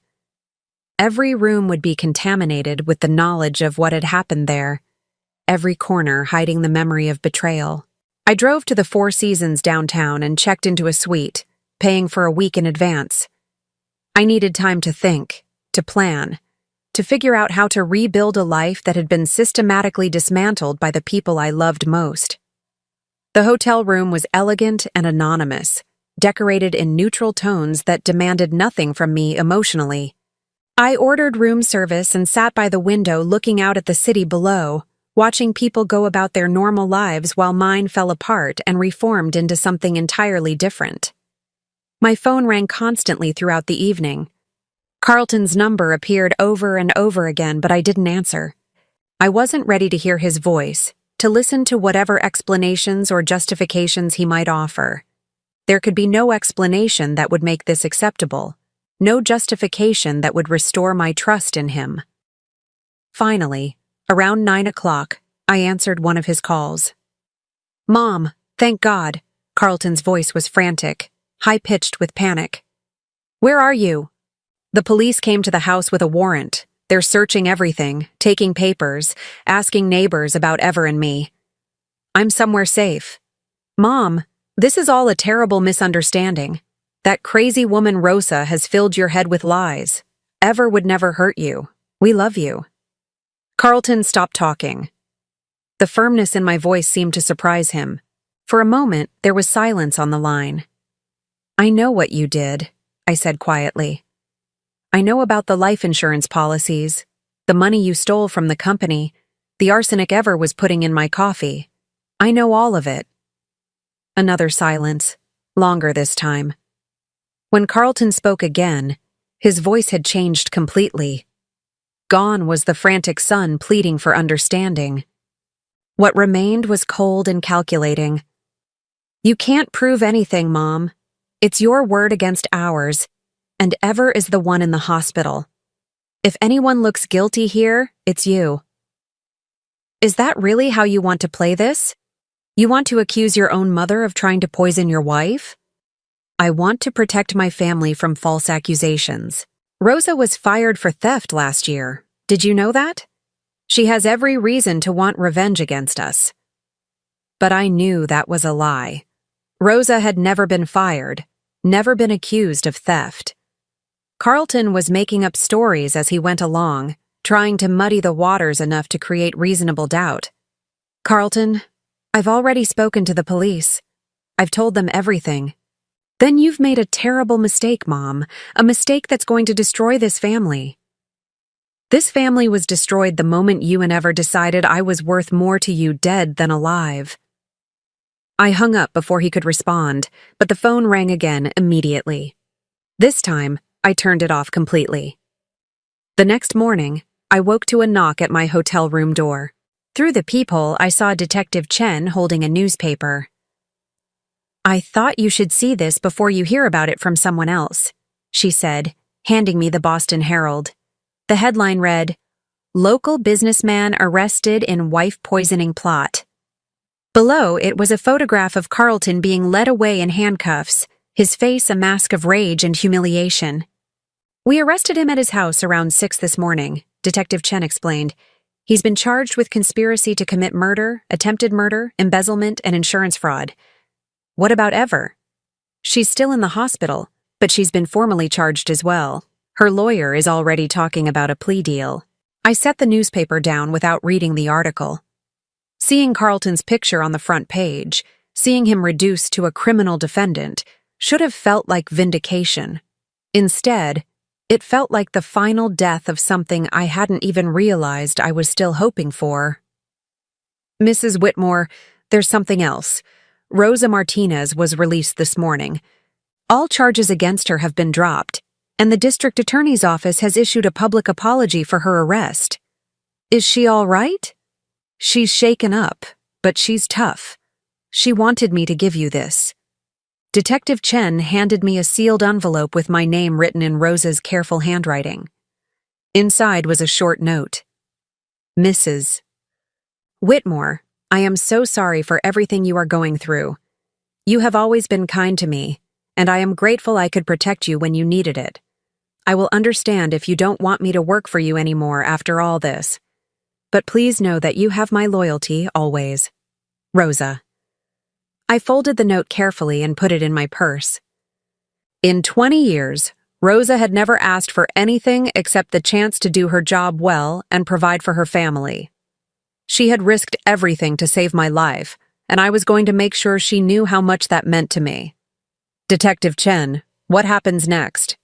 Every room would be contaminated with the knowledge of what had happened there, every corner hiding the memory of betrayal. I drove to the Four Seasons downtown and checked into a suite, paying for a week in advance. I needed time to think, to plan. to figure out how to rebuild a life that had been systematically dismantled by the people I loved most. The hotel room was elegant and anonymous, decorated in neutral tones that demanded nothing from me emotionally. I ordered room service and sat by the window looking out at the city below, watching people go about their normal lives while mine fell apart and reformed into something entirely different. My phone rang constantly throughout the evening. Carlton's number appeared over and over again, but I didn't answer. I wasn't ready to hear his voice, to listen to whatever explanations or justifications he might offer. There could be no explanation that would make this acceptable, no justification that would restore my trust in him. Finally, around 9 o'clock, I answered one of his calls. "Mom, thank God." Carlton's voice was frantic, high-pitched with panic. "Where are you?" "The police came to the house with a warrant. They're searching everything, taking papers, asking neighbors about Ever and me. I'm somewhere safe." "Mom, this is all a terrible misunderstanding. That crazy woman Rosa has filled your head with lies. Ever would never hurt you. We love you." Carlton stopped talking. The firmness in my voice seemed to surprise him. For a moment, there was silence on the line. "I know what you did," I said quietly. "I know about the life insurance policies, the money you stole from the company, the arsenic Ever was putting in my coffee. I know all of it." Another silence, longer this time. When Carlton spoke again, his voice had changed completely. Gone was the frantic son pleading for understanding. What remained was cold and calculating. "You can't prove anything, Mom. It's your word against ours, and Ever is the one in the hospital. If anyone looks guilty here, it's you." "Is that really how you want to play this? You want to accuse your own mother of trying to poison your wife?" "I want to protect my family from false accusations. Rosa was fired for theft last year. Did you know that? She has every reason to want revenge against us." But I knew that was a lie. Rosa had never been fired, never been accused of theft. Carlton was making up stories as he went along, trying to muddy the waters enough to create reasonable doubt. "Carlton, I've already spoken to the police. I've told them everything." "Then you've made a terrible mistake, Mom, a mistake that's going to destroy this family." "This family was destroyed the moment you and Ever decided I was worth more to you dead than alive." I hung up before he could respond, but the phone rang again immediately. This time, I turned it off completely. The next morning, I woke to a knock at my hotel room door. Through the peephole, I saw Detective Chen holding a newspaper. "I thought you should see this before you hear about it from someone else," she said, handing me the Boston Herald. The headline read, "Local businessman arrested in wife poisoning plot." Below it was a photograph of Carlton being led away in handcuffs, his face a mask of rage and humiliation. "We arrested him at his house around 6 this morning," Detective Chen explained. "He's been charged with conspiracy to commit murder, attempted murder, embezzlement, and insurance fraud." "What about Ever?" "She's still in the hospital, but she's been formally charged as well. Her lawyer is already talking about a plea deal." I set the newspaper down without reading the article. Seeing Carlton's picture on the front page, seeing him reduced to a criminal defendant, should have felt like vindication. Instead, it felt like the final death of something I hadn't even realized I was still hoping for. "Mrs. Whitmore, there's something else. Rosa Martinez was released this morning. All charges against her have been dropped, and the district attorney's office has issued a public apology for her arrest." "Is she all right?" "She's shaken up, but she's tough. She wanted me to give you this." Detective Chen handed me a sealed envelope with my name written in Rosa's careful handwriting. Inside was a short note. "Mrs. Whitmore, I am so sorry for everything you are going through. You have always been kind to me, and I am grateful I could protect you when you needed it. I will understand if you don't want me to work for you anymore after all this. But please know that you have my loyalty always. Rosa." I folded the note carefully and put it in my purse. In 20 years, Rosa had never asked for anything except the chance to do her job well and provide for her family. She had risked everything to save my life, and I was going to make sure she knew how much that meant to me. Detective Chen, what happens next?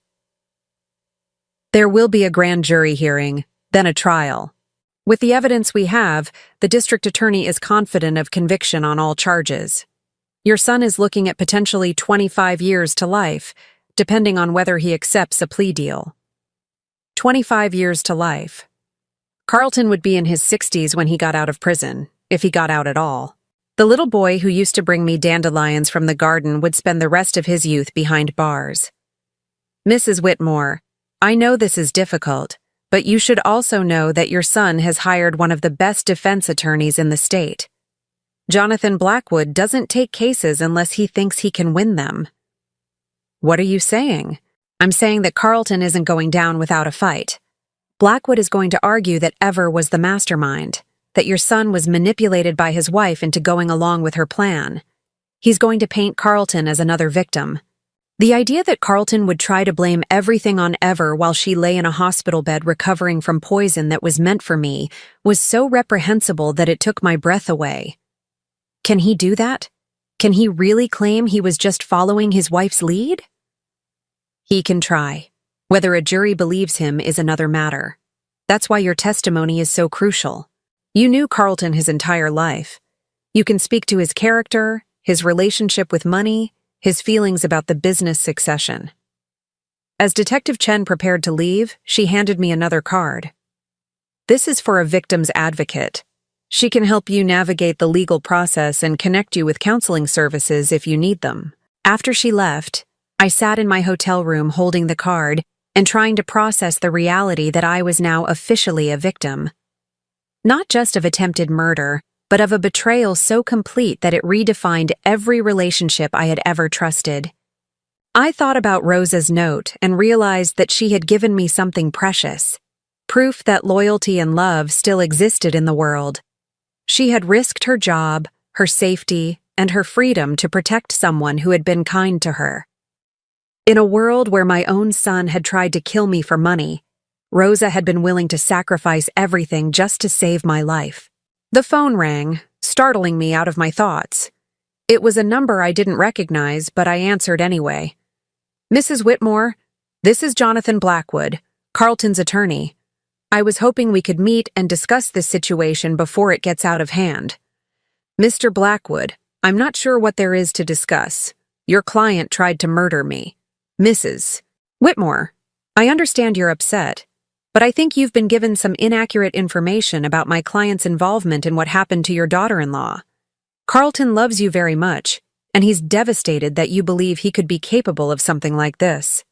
There will be a grand jury hearing, then a trial. With the evidence we have, the district attorney is confident of conviction on all charges. Your son is looking at potentially 25 years to life, depending on whether he accepts a plea deal. 25 years to life. Carlton would be in his 60s when he got out of prison, if he got out at all. The little boy who used to bring me dandelions from the garden would spend the rest of his youth behind bars. Mrs. Whitmore, I know this is difficult, but you should also know that your son has hired one of the best defense attorneys in the state. Jonathan Blackwood doesn't take cases unless he thinks he can win them. What are you saying? I'm saying that Carlton isn't going down without a fight. Blackwood is going to argue that Ever was the mastermind, that your son was manipulated by his wife into going along with her plan. He's going to paint Carlton as another victim. The idea that Carlton would try to blame everything on Ever while she lay in a hospital bed recovering from poison that was meant for me was so reprehensible that it took my breath away. Can he do that? Can he really claim he was just following his wife's lead? He can try. Whether a jury believes him is another matter. That's why your testimony is so crucial. You knew Carlton his entire life. You can speak to his character, his relationship with money, his feelings about the business succession. As Detective Chen prepared to leave, she handed me another card. This is for a victim's advocate. She can help you navigate the legal process and connect you with counseling services if you need them. After she left, I sat in my hotel room holding the card and trying to process the reality that I was now officially a victim. Not just of attempted murder, but of a betrayal so complete that it redefined every relationship I had ever trusted. I thought about Rosa's note and realized that she had given me something precious, proof that loyalty and love still existed in the world. She had risked her job, her safety, and her freedom to protect someone who had been kind to her. In a world where my own son had tried to kill me for money, Rosa had been willing to sacrifice everything just to save my life. The phone rang, startling me out of my thoughts. It was a number I didn't recognize, but I answered anyway. Mrs. Whitmore, this is Jonathan Blackwood, Carlton's attorney. I was hoping we could meet and discuss this situation before it gets out of hand. Mr. Blackwood, I'm not sure what there is to discuss. Your client tried to murder me. Mrs. Whitmore, I understand you're upset, but I think you've been given some inaccurate information about my client's involvement in what happened to your daughter-in-law. Carlton loves you very much, and he's devastated that you believe he could be capable of something like this.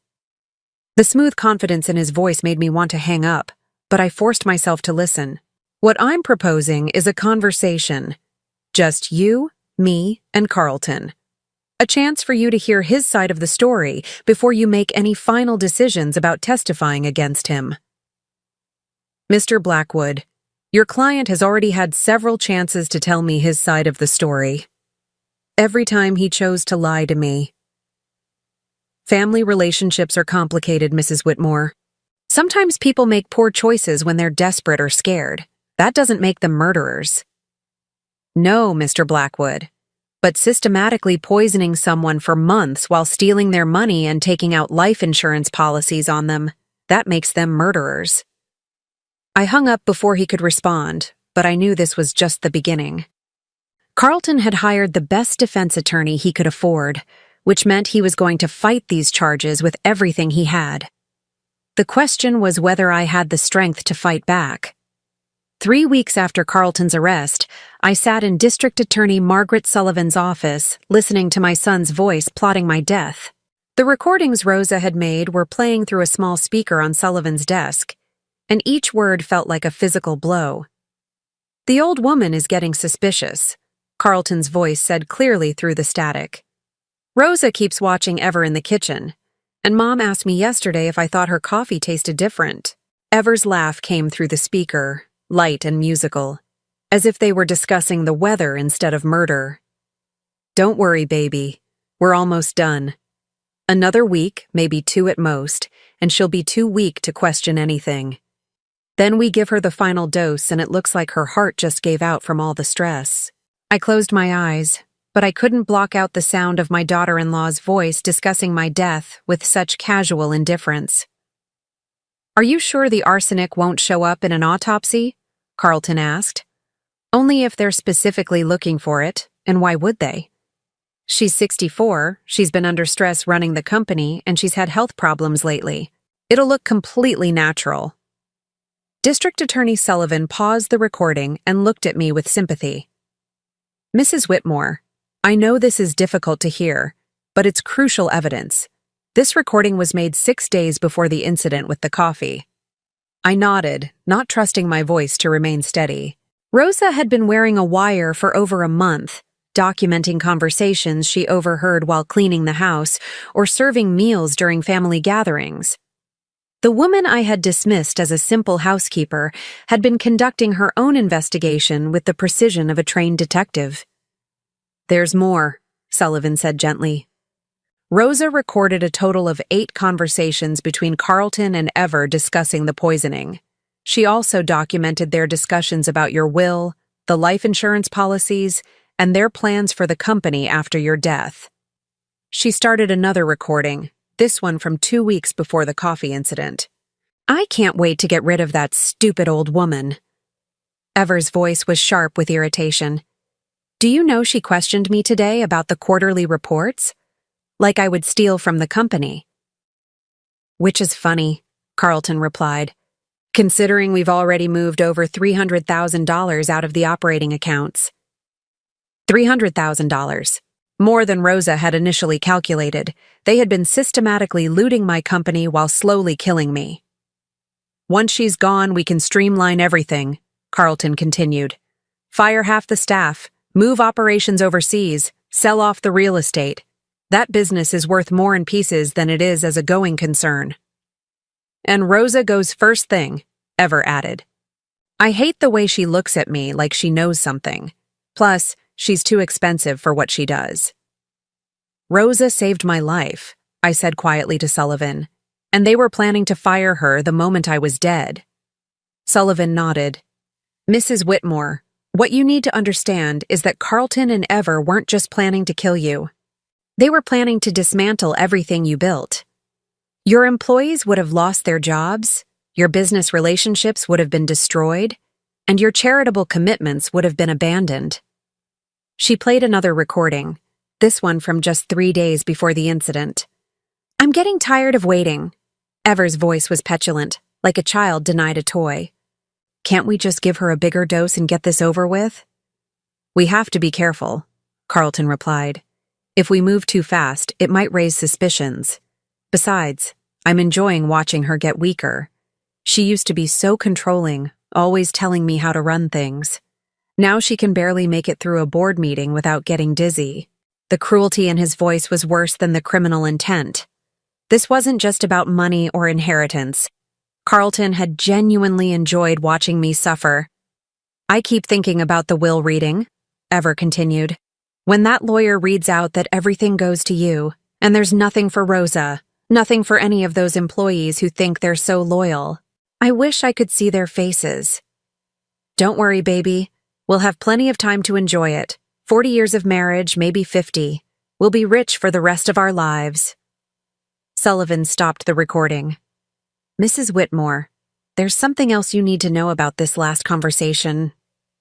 The smooth confidence in his voice made me want to hang up, but I forced myself to listen. What I'm proposing is a conversation. Just you, me, and Carlton. A chance for you to hear his side of the story before you make any final decisions about testifying against him. Mr. Blackwood, your client has already had several chances to tell me his side of the story. Every time he chose to lie to me. Family relationships are complicated, Mrs. Whitmore. Sometimes people make poor choices when they're desperate or scared. That doesn't make them murderers. No, Mr. Blackwood. But systematically poisoning someone for months while stealing their money and taking out life insurance policies on them, that makes them murderers. I hung up before he could respond, but I knew this was just the beginning. Carlton had hired the best defense attorney he could afford, which meant he was going to fight these charges with everything he had. The question was whether I had the strength to fight back. 3 weeks after Carlton's arrest, I sat in District Attorney Margaret Sullivan's office, listening to my son's voice plotting my death. The recordings Rosa had made were playing through a small speaker on Sullivan's desk, and each word felt like a physical blow. The old woman is getting suspicious, Carlton's voice said clearly through the static. Rosa keeps watching Ever in the kitchen, and Mom asked me yesterday if I thought her coffee tasted different. Ever's laugh came through the speaker, light and musical, as if they were discussing the weather instead of murder. Don't worry, baby. We're almost done. Another week, maybe 2 at most, and she'll be too weak to question anything. Then we give her the final dose and it looks like her heart just gave out from all the stress. I closed my eyes, but I couldn't block out the sound of my daughter-in-law's voice discussing my death with such casual indifference. "Are you sure the arsenic won't show up in an autopsy?" Carlton asked. "Only if they're specifically looking for it, and why would they? She's 64, she's been under stress running the company, and she's had health problems lately. It'll look completely natural." District Attorney Sullivan paused the recording and looked at me with sympathy. "Mrs. Whitmore, I know this is difficult to hear, but it's crucial evidence. This recording was made 6 days before the incident with the coffee." I nodded, not trusting my voice to remain steady. Rosa had been wearing a wire for over a month, documenting conversations she overheard while cleaning the house or serving meals during family gatherings. The woman I had dismissed as a simple housekeeper had been conducting her own investigation with the precision of a trained detective. "There's more," Sullivan said gently. Rosa recorded a total of 8 conversations between Carlton and Ever discussing the poisoning. She also documented their discussions about your will, the life insurance policies, and their plans for the company after your death. She started another recording, this one from 2 weeks before the coffee incident. "I can't wait to get rid of that stupid old woman." Ever's voice was sharp with irritation. "Do you know she questioned me today about the quarterly reports? Like I would steal from the company." "Which is funny," Carlton replied, "considering we've already moved over $300,000 out of the operating accounts." $300,000. More than Rosa had initially calculated. They had been systematically looting my company while slowly killing me. "Once she's gone, we can streamline everything," Carlton continued. "Fire half the staff, move operations overseas, sell off the real estate. That business is worth more in pieces than it is as a going concern." "And Rosa goes first thing," Ever added. "I hate the way she looks at me like she knows something. Plus, she's too expensive for what she does." "Rosa saved my life," I said quietly to Sullivan, "and they were planning to fire her the moment I was dead." Sullivan nodded. "Mrs. Whitmore, what you need to understand is that Carlton and Ever weren't just planning to kill you. They were planning to dismantle everything you built. Your employees would have lost their jobs, your business relationships would have been destroyed, and your charitable commitments would have been abandoned." She played another recording, this one from just 3 days before the incident. "I'm getting tired of waiting." Ever's voice was petulant, like a child denied a toy. "Can't we just give her a bigger dose and get this over with?" "We have to be careful," Carlton replied. "If we move too fast, it might raise suspicions. Besides, I'm enjoying watching her get weaker. She used to be so controlling, always telling me how to run things. Now she can barely make it through a board meeting without getting dizzy." The cruelty in his voice was worse than the criminal intent. This wasn't just about money or inheritance. Carlton had genuinely enjoyed watching me suffer. "I keep thinking about the will reading," Ever continued. "When that lawyer reads out that everything goes to you, and there's nothing for Rosa, nothing for any of those employees who think they're so loyal, I wish I could see their faces. Don't worry, baby. We'll have plenty of time to enjoy it. 40 years of marriage, maybe 50. We'll be rich for the rest of our lives." Sullivan stopped the recording. "Mrs. Whitmore, there's something else you need to know about this last conversation.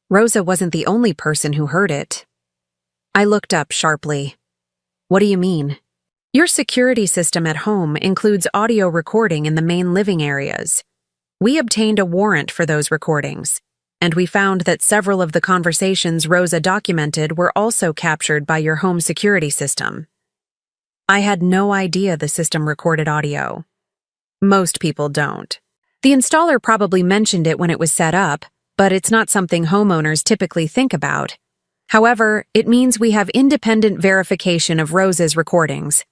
Rosa wasn't the only person who heard it." I looked up sharply. "What do you mean?" "Your security system at home includes audio recording in the main living areas. We obtained a warrant for those recordings, and we found that several of the conversations Rosa documented were also captured by your home security system." I had no idea the system recorded audio. Most people don't. The installer probably mentioned it when it was set up, but it's not something homeowners typically think about. However, it means we have independent verification of Rosa's recordings.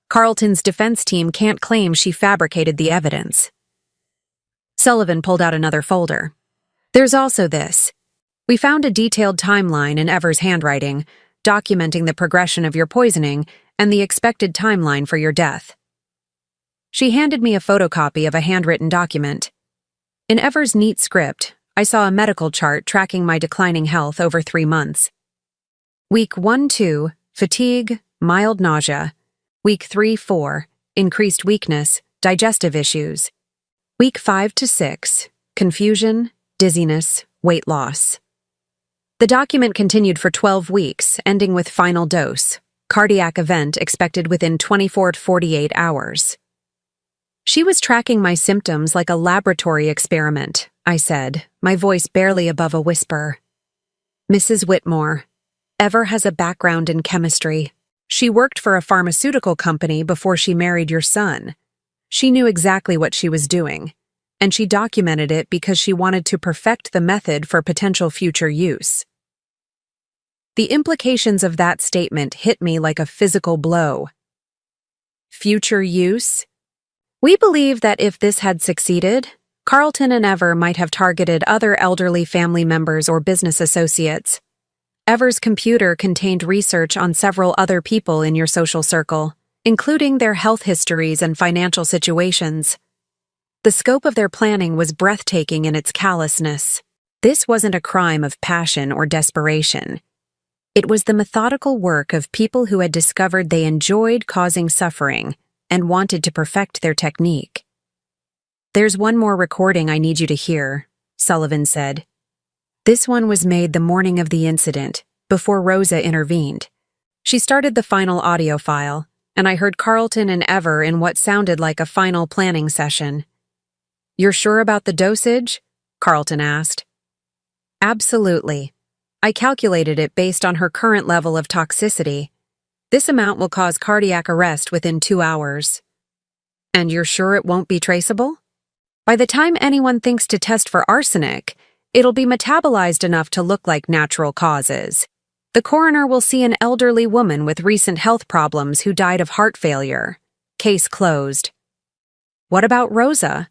Carlton's defense team can't claim she fabricated the evidence. Sullivan pulled out another folder. "There's also this. We found a detailed timeline in Ever's handwriting, documenting the progression of your poisoning and the expected timeline for your death. She handed me a photocopy of a handwritten document. In Ever's neat script, I saw a medical chart tracking my declining health over 3 months. Week 1-2, fatigue, mild nausea. Week 3-4, increased weakness, digestive issues. Week 5-6, confusion, dizziness, weight loss. The document continued for 12 weeks, ending with final dose, cardiac event expected within 24 to 48 hours. She was tracking my symptoms like a laboratory experiment, I said, my voice barely above a whisper. Mrs. Whitmore, Ever has a background in chemistry. She worked for a pharmaceutical company before she married your son. She knew exactly what she was doing, and she documented it because she wanted to perfect the method for potential future use. The implications of that statement hit me like a physical blow. Future use? We believe that if this had succeeded, Carlton and Ever might have targeted other elderly family members or business associates. Ever's computer contained research on several other people in your social circle, including their health histories and financial situations. The scope of their planning was breathtaking in its callousness. This wasn't a crime of passion or desperation. It was the methodical work of people who had discovered they enjoyed causing suffering and wanted to perfect their technique. There's one more recording I need you to hear, Sullivan said. This one was made the morning of the incident, before Rosa intervened. She started the final audio file, and I heard Carlton and Ever in what sounded like a final planning session. You're sure about the dosage? Carlton asked. Absolutely. I calculated it based on her current level of toxicity. This amount will cause cardiac arrest within 2 hours. And you're sure it won't be traceable? By the time anyone thinks to test for arsenic, it'll be metabolized enough to look like natural causes. The coroner will see an elderly woman with recent health problems who died of heart failure. Case closed. What about Rosa?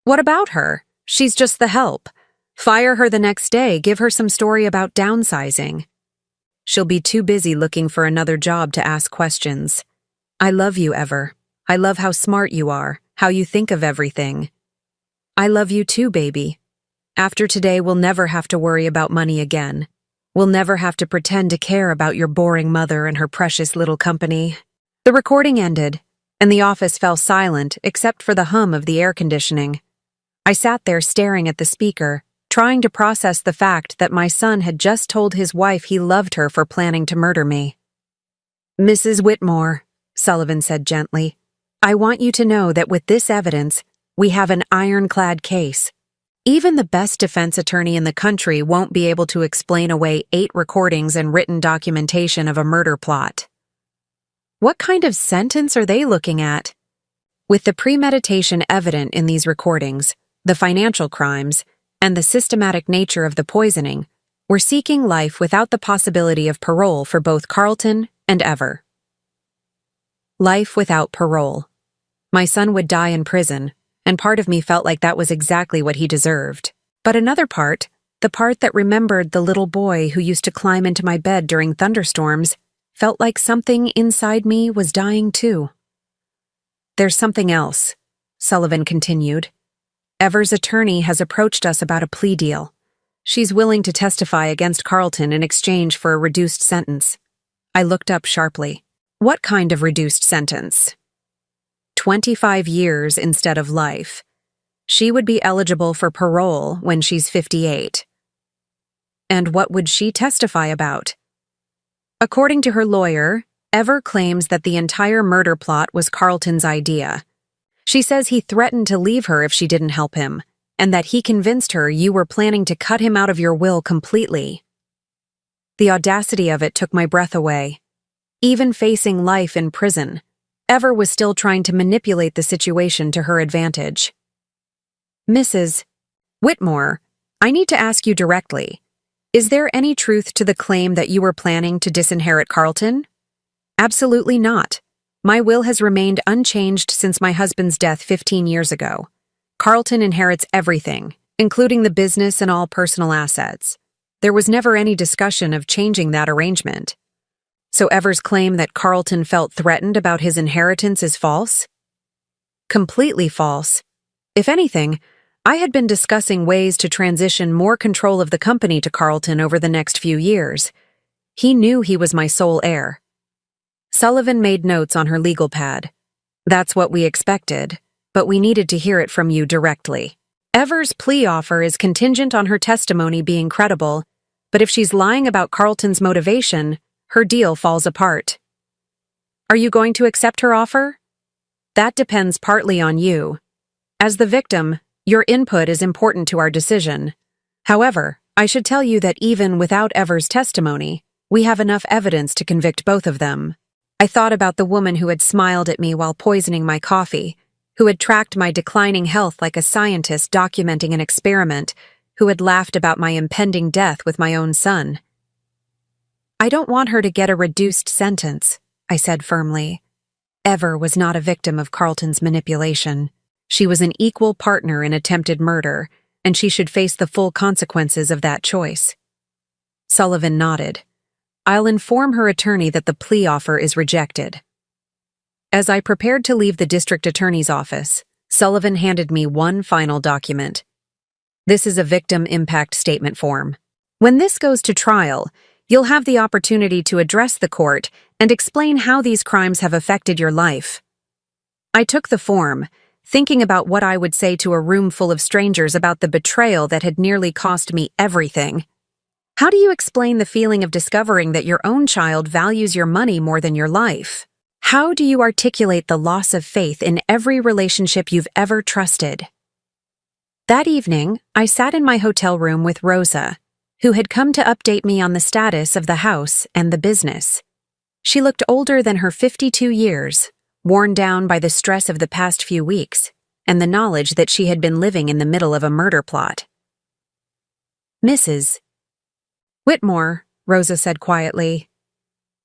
What about her? She's just the help. Fire her the next day, give her some story about downsizing. She'll be too busy looking for another job to ask questions. I love you, Ever. I love how smart you are, how you think of everything. I love you too, baby. After today, we'll never have to worry about money again. We'll never have to pretend to care about your boring mother and her precious little company. The recording ended, and the office fell silent except for the hum of the air conditioning. I sat there staring at the speaker, trying to process the fact that my son had just told his wife he loved her for planning to murder me. Mrs. Whitmore, Sullivan said gently, I want you to know that with this evidence, we have an ironclad case. Even the best defense attorney in the country won't be able to explain away 8 recordings and written documentation of a murder plot. What kind of sentence are they looking at? With the premeditation evident in these recordings, the financial crimes, and the systematic nature of the poisoning, we're seeking life without the possibility of parole for both Carlton and Ever. Life without parole. My son would die in prison, and part of me felt like that was exactly what he deserved. But another part, the part that remembered the little boy who used to climb into my bed during thunderstorms, felt like something inside me was dying too. There's something else, Sullivan continued. Ever's attorney has approached us about a plea deal. She's willing to testify against Carlton in exchange for a reduced sentence. I looked up sharply. What kind of reduced sentence? 25 years instead of life. She would be eligible for parole when she's 58. And what would she testify about? According to her lawyer, Ever claims that the entire murder plot was Carlton's idea. She says he threatened to leave her if she didn't help him, and that he convinced her you were planning to cut him out of your will completely. The audacity of it took my breath away. Even facing life in prison, Ever was still trying to manipulate the situation to her advantage. Mrs. Whitmore, I need to ask you directly. Is there any truth to the claim that you were planning to disinherit Carlton? Absolutely not. My will has remained unchanged since my husband's death 15 years ago. Carlton inherits everything, including the business and all personal assets. There was never any discussion of changing that arrangement. So Ever's claim that Carlton felt threatened about his inheritance is false? Completely false. If anything, I had been discussing ways to transition more control of the company to Carlton over the next few years. He knew he was my sole heir. Sullivan made notes on her legal pad. That's what we expected, but we needed to hear it from you directly. Ever's plea offer is contingent on her testimony being credible, but if she's lying about Carlton's motivation, her deal falls apart. Are you going to accept her offer? That depends partly on you. As the victim, your input is important to our decision. However, I should tell you that even without Ever's testimony, we have enough evidence to convict both of them. I thought about the woman who had smiled at me while poisoning my coffee, who had tracked my declining health like a scientist documenting an experiment, who had laughed about my impending death with my own son. I don't want her to get a reduced sentence, I said firmly. Ever was not a victim of Carlton's manipulation. She was an equal partner in attempted murder, and she should face the full consequences of that choice. Sullivan nodded. I'll inform her attorney that the plea offer is rejected. As I prepared to leave the district attorney's office, Sullivan handed me one final document. This is a victim impact statement form. When this goes to trial, you'll have the opportunity to address the court and explain how these crimes have affected your life. I took the form, thinking about what I would say to a room full of strangers about the betrayal that had nearly cost me everything. How do you explain the feeling of discovering that your own child values your money more than your life? How do you articulate the loss of faith in every relationship you've ever trusted? That evening, I sat in my hotel room with Rosa, who had come to update me on the status of the house and the business. She looked older than her 52 years, worn down by the stress of the past few weeks and the knowledge that she had been living in the middle of a murder plot. Mrs. Whitmore, Rosa said quietly,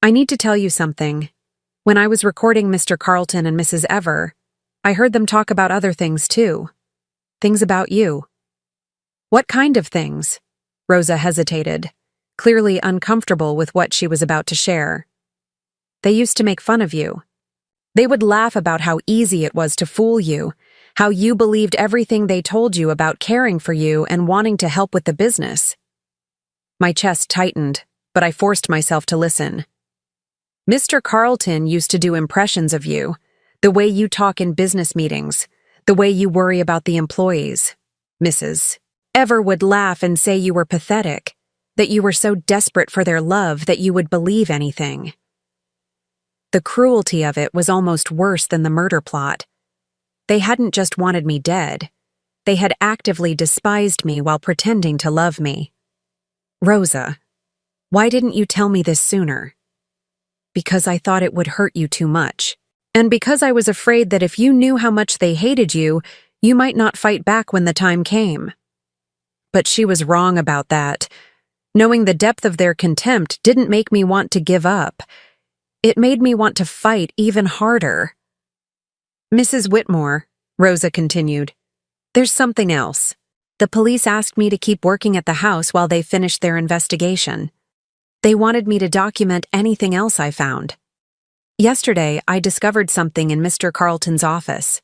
I need to tell you something. When I was recording Mr. Carlton and Mrs. Ever, I heard them talk about other things too. Things about you. What kind of things? Rosa hesitated, clearly uncomfortable with what she was about to share. They used to make fun of you. They would laugh about how easy it was to fool you, how you believed everything they told you about caring for you and wanting to help with the business. My chest tightened, but I forced myself to listen. Mr. Carlton used to do impressions of you, the way you talk in business meetings, the way you worry about the employees. Mrs. Ever would laugh and say you were pathetic, that you were so desperate for their love that you would believe anything. The cruelty of it was almost worse than the murder plot. They hadn't just wanted me dead. They had actively despised me while pretending to love me. Rosa, why didn't you tell me this sooner? Because I thought it would hurt you too much. And because I was afraid that if you knew how much they hated you, you might not fight back when the time came. But she was wrong about that. Knowing the depth of their contempt didn't make me want to give up. It made me want to fight even harder. Mrs. Whitmore, Rosa continued, there's something else. The police asked me to keep working at the house while they finished their investigation. They wanted me to document anything else I found. Yesterday, I discovered something in Mr. Carlton's office.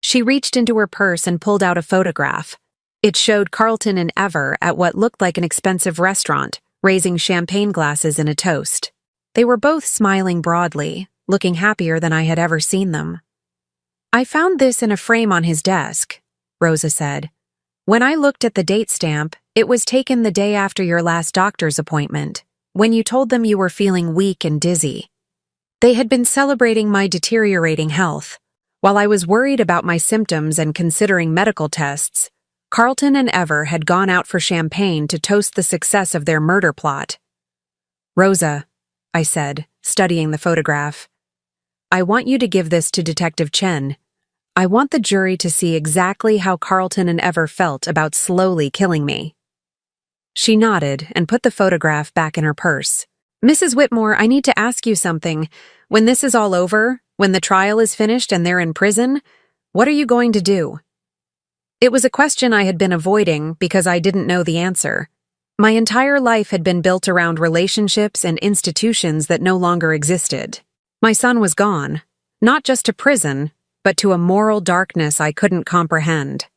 She reached into her purse and pulled out a photograph. It showed Carlton and Ever at what looked like an expensive restaurant, raising champagne glasses in a toast. They were both smiling broadly, looking happier than I had ever seen them. I found this in a frame on his desk, Rosa said. When I looked at the date stamp, it was taken the day after your last doctor's appointment, when you told them you were feeling weak and dizzy. They had been celebrating my deteriorating health. While I was worried about my symptoms and considering medical tests, Carlton and Ever had gone out for champagne to toast the success of their murder plot. Rosa, I said, studying the photograph, I want you to give this to Detective Chen. I want the jury to see exactly how Carlton and Ever felt about slowly killing me. She nodded and put the photograph back in her purse. Mrs. Whitmore, I need to ask you something. When this is all over, when the trial is finished and they're in prison, what are you going to do? It was a question I had been avoiding because I didn't know the answer. My entire life had been built around relationships and institutions that no longer existed. My son was gone, not just to prison, but to a moral darkness I couldn't comprehend.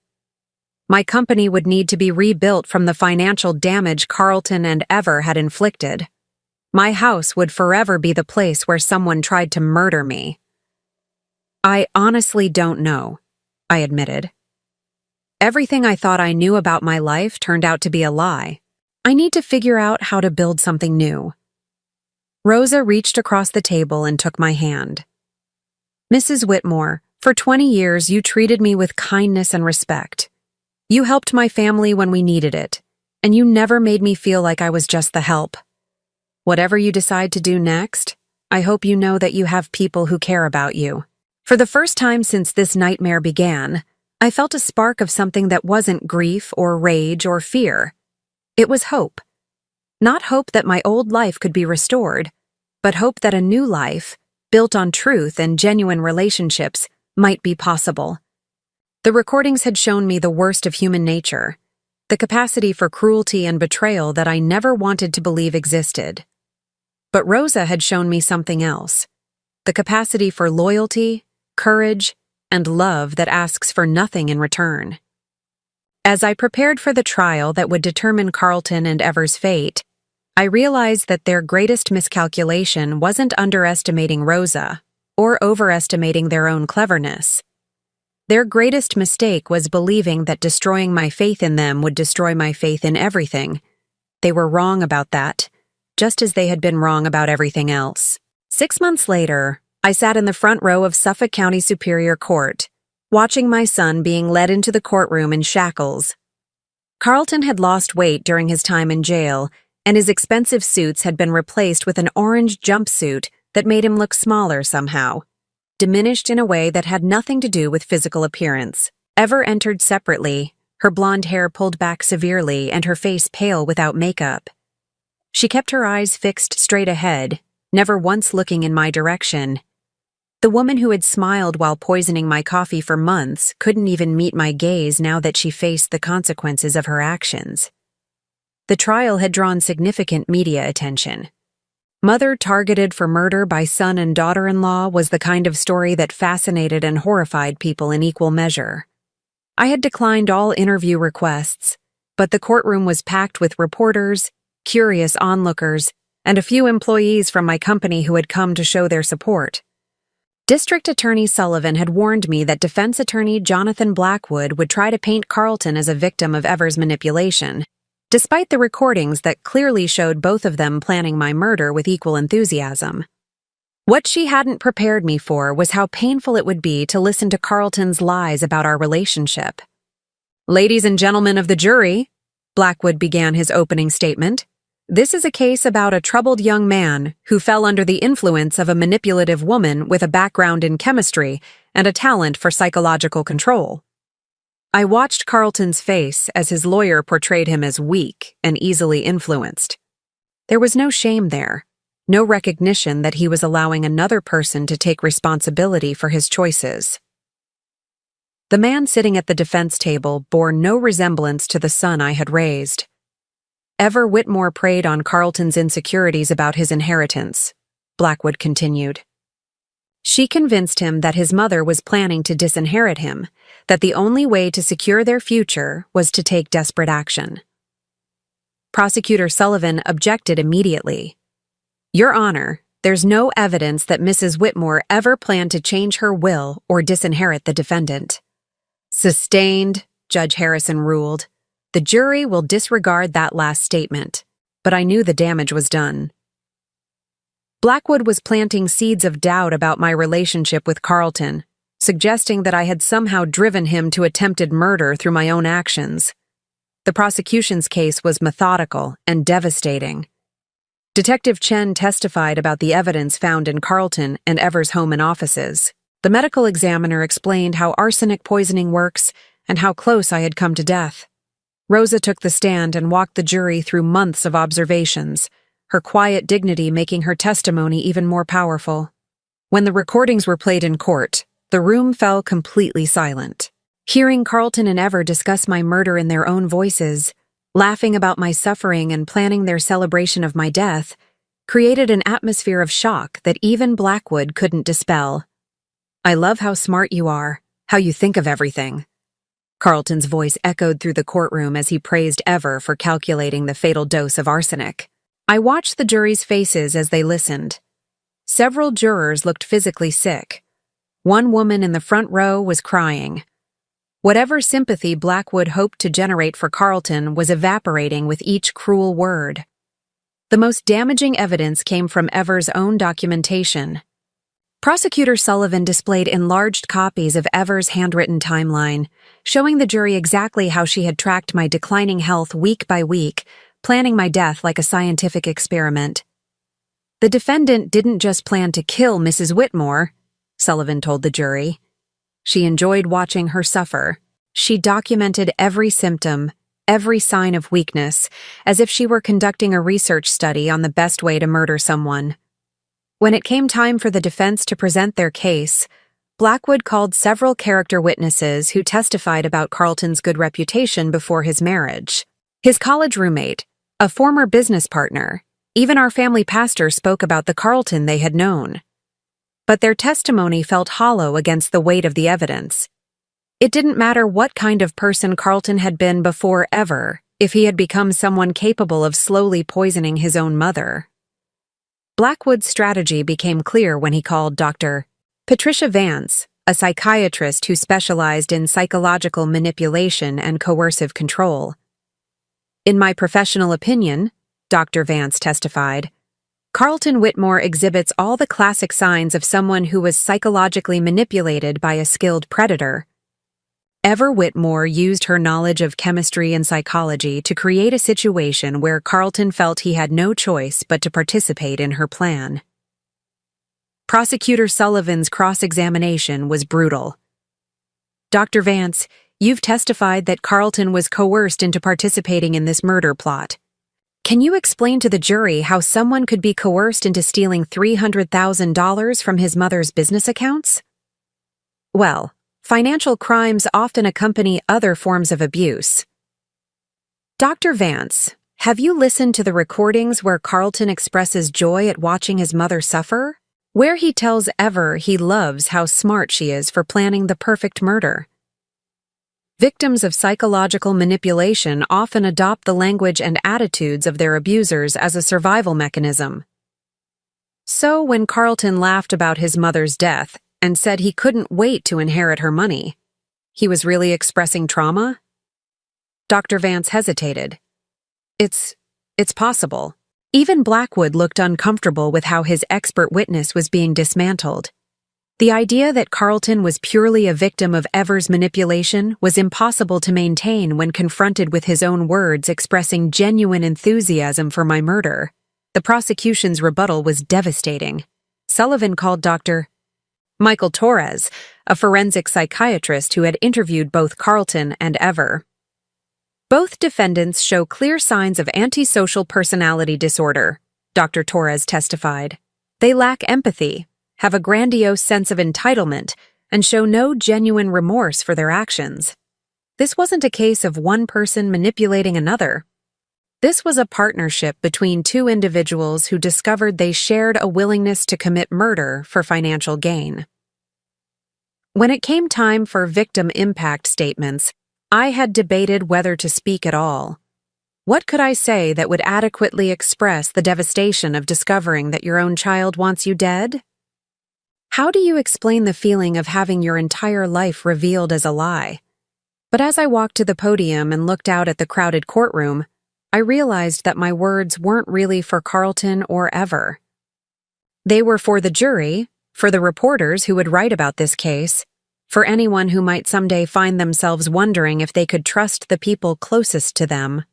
My company would need to be rebuilt from the financial damage Carlton and Ever had inflicted. My house would forever be the place where someone tried to murder me. I honestly don't know, I admitted. Everything I thought I knew about my life turned out to be a lie. I need to figure out how to build something new. Rosa reached across the table and took my hand. Mrs. Whitmore, for 20 years you treated me with kindness and respect. You helped my family when we needed it, and you never made me feel like I was just the help. Whatever you decide to do next, I hope you know that you have people who care about you. For the first time since this nightmare began, I felt a spark of something that wasn't grief or rage or fear. It was hope. Not hope that my old life could be restored, but hope that a new life, built on truth and genuine relationships, might be possible. The recordings had shown me the worst of human nature, the capacity for cruelty and betrayal that I never wanted to believe existed. But Rosa had shown me something else, the capacity for loyalty, courage, and love that asks for nothing in return. As I prepared for the trial that would determine Carlton and Ever's fate, I realized that their greatest miscalculation wasn't underestimating Rosa or overestimating their own cleverness. Their greatest mistake was believing that destroying my faith in them would destroy my faith in everything. They were wrong about that, just as they had been wrong about everything else. 6 months later, I sat in the front row of Suffolk County Superior Court, watching my son being led into the courtroom in shackles. Carlton had lost weight during his time in jail, and his expensive suits had been replaced with an orange jumpsuit that made him look smaller somehow, diminished in a way that had nothing to do with physical appearance. Ever entered separately, her blonde hair pulled back severely and her face pale without makeup. She kept her eyes fixed straight ahead, never once looking in my direction. The woman who had smiled while poisoning my coffee for months couldn't even meet my gaze now that she faced the consequences of her actions. The trial had drawn significant media attention. Mother targeted for murder by son and daughter-in-law was the kind of story that fascinated and horrified people in equal measure. I had declined all interview requests, but the courtroom was packed with reporters, curious onlookers, and a few employees from my company who had come to show their support. District Attorney Sullivan had warned me that defense attorney Jonathan Blackwood would try to paint Carlton as a victim of Ever's manipulation, despite the recordings that clearly showed both of them planning my murder with equal enthusiasm. What she hadn't prepared me for was how painful it would be to listen to Carlton's lies about our relationship. "Ladies and gentlemen of the jury," Blackwood began his opening statement, "this is a case about a troubled young man who fell under the influence of a manipulative woman with a background in chemistry and a talent for psychological control." I watched Carlton's face as his lawyer portrayed him as weak and easily influenced. There was no shame there, no recognition that he was allowing another person to take responsibility for his choices. The man sitting at the defense table bore no resemblance to the son I had raised. Ever Whitmore preyed on Carlton's insecurities about his inheritance, Blackwood continued. She convinced him that his mother was planning to disinherit him, that the only way to secure their future was to take desperate action. Prosecutor Sullivan objected immediately. "Your Honor, there's no evidence that Mrs. Whitmore ever planned to change her will or disinherit the defendant." "Sustained," Judge Harrison ruled. "The jury will disregard that last statement," but I knew the damage was done. Blackwood was planting seeds of doubt about my relationship with Carlton, suggesting that I had somehow driven him to attempted murder through my own actions. The prosecution's case was methodical and devastating. Detective Chen testified about the evidence found in Carlton and Ever's home and offices. The medical examiner explained how arsenic poisoning works and how close I had come to death. Rosa took the stand and walked the jury through months of observations, her quiet dignity making her testimony even more powerful. When the recordings were played in court, the room fell completely silent. Hearing Carlton and Ever discuss my murder in their own voices laughing about my suffering and planning their celebration of my death, created an atmosphere of shock that even Blackwood couldn't dispel. "I love how smart you are, how you think of everything." Carlton's voice echoed through the courtroom as he praised Ever for calculating the fatal dose of arsenic. I watched the jury's faces as they listened. Several jurors looked physically sick. One woman in the front row was crying. Whatever sympathy Blackwood hoped to generate for Carlton was evaporating with each cruel word. The most damaging evidence came from Ever's own documentation. Prosecutor Sullivan displayed enlarged copies of Ever's handwritten timeline, showing the jury exactly how she had tracked my declining health week by week, planning my death like a scientific experiment. "The defendant didn't just plan to kill Mrs. Whitmore," Sullivan told the jury. "She enjoyed watching her suffer. She documented every symptom, every sign of weakness, as if she were conducting a research study on the best way to murder someone." When it came time for the defense to present their case, Blackwood called several character witnesses who testified about Carlton's good reputation before his marriage. His college roommate, a former business partner, even our family pastor spoke about the Carlton they had known. But their testimony felt hollow against the weight of the evidence. It didn't matter what kind of person Carlton had been before Ever, if he had become someone capable of slowly poisoning his own mother. Blackwood's strategy became clear when he called Dr. Patricia Vance, a psychiatrist who specialized in psychological manipulation and coercive control. "In my professional opinion," Dr. Vance testified, "Carlton Whitmore exhibits all the classic signs of someone who was psychologically manipulated by a skilled predator. Ever Whitmore used her knowledge of chemistry and psychology to create a situation where Carlton felt he had no choice but to participate in her plan." Prosecutor Sullivan's cross-examination was brutal. "Dr. Vance, you've testified that Carlton was coerced into participating in this murder plot. Can you explain to the jury how someone could be coerced into stealing $300,000 from his mother's business accounts?" "Well, financial crimes often accompany other forms of abuse." "Dr. Vance, have you listened to the recordings where Carlton expresses joy at watching his mother suffer? Where he tells Ever he loves how smart she is for planning the perfect murder?" Victims of psychological manipulation often adopt the language and attitudes of their abusers as a survival mechanism. So when Carlton laughed about his mother's death and said he couldn't wait to inherit her money, he was really expressing trauma? Dr. Vance hesitated. It's possible." Even Blackwood looked uncomfortable with how his expert witness was being dismantled. The idea that Carlton was purely a victim of Ever's manipulation was impossible to maintain when confronted with his own words expressing genuine enthusiasm for my murder. The prosecution's rebuttal was devastating. Sullivan called Dr. Michael Torres, a forensic psychiatrist who had interviewed both Carlton and Ever. "Both defendants show clear signs of antisocial personality disorder," Dr. Torres testified. "They lack empathy, have a grandiose sense of entitlement, and show no genuine remorse for their actions. This wasn't a case of one person manipulating another. This was a partnership between two individuals who discovered they shared a willingness to commit murder for financial gain." When it came time for victim impact statements, I had debated whether to speak at all. What could I say that would adequately express the devastation of discovering that your own child wants you dead? How do you explain the feeling of having your entire life revealed as a lie? But as I walked to the podium and looked out at the crowded courtroom, I realized that my words weren't really for Carlton or Ever. They were for the jury, for the reporters who would write about this case, for anyone who might someday find themselves wondering if they could trust the people closest to them.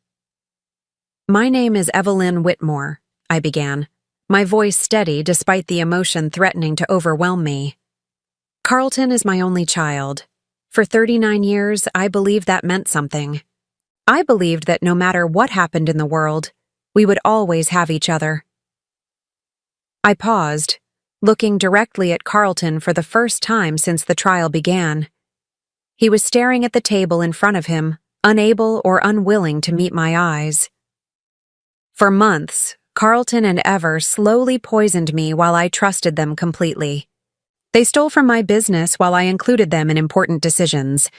"My name is Evelyn Whitmore," I began, my voice steady despite the emotion threatening to overwhelm me. "Carlton is my only child. For 39 years, I believed that meant something. I believed that no matter what happened in the world, we would always have each other." I paused, looking directly at Carlton for the first time since the trial began. He was staring at the table in front of him, unable or unwilling to meet my eyes. For months, Carlton and Ever slowly poisoned me while I trusted them completely. They stole from my business while I included them in important decisions.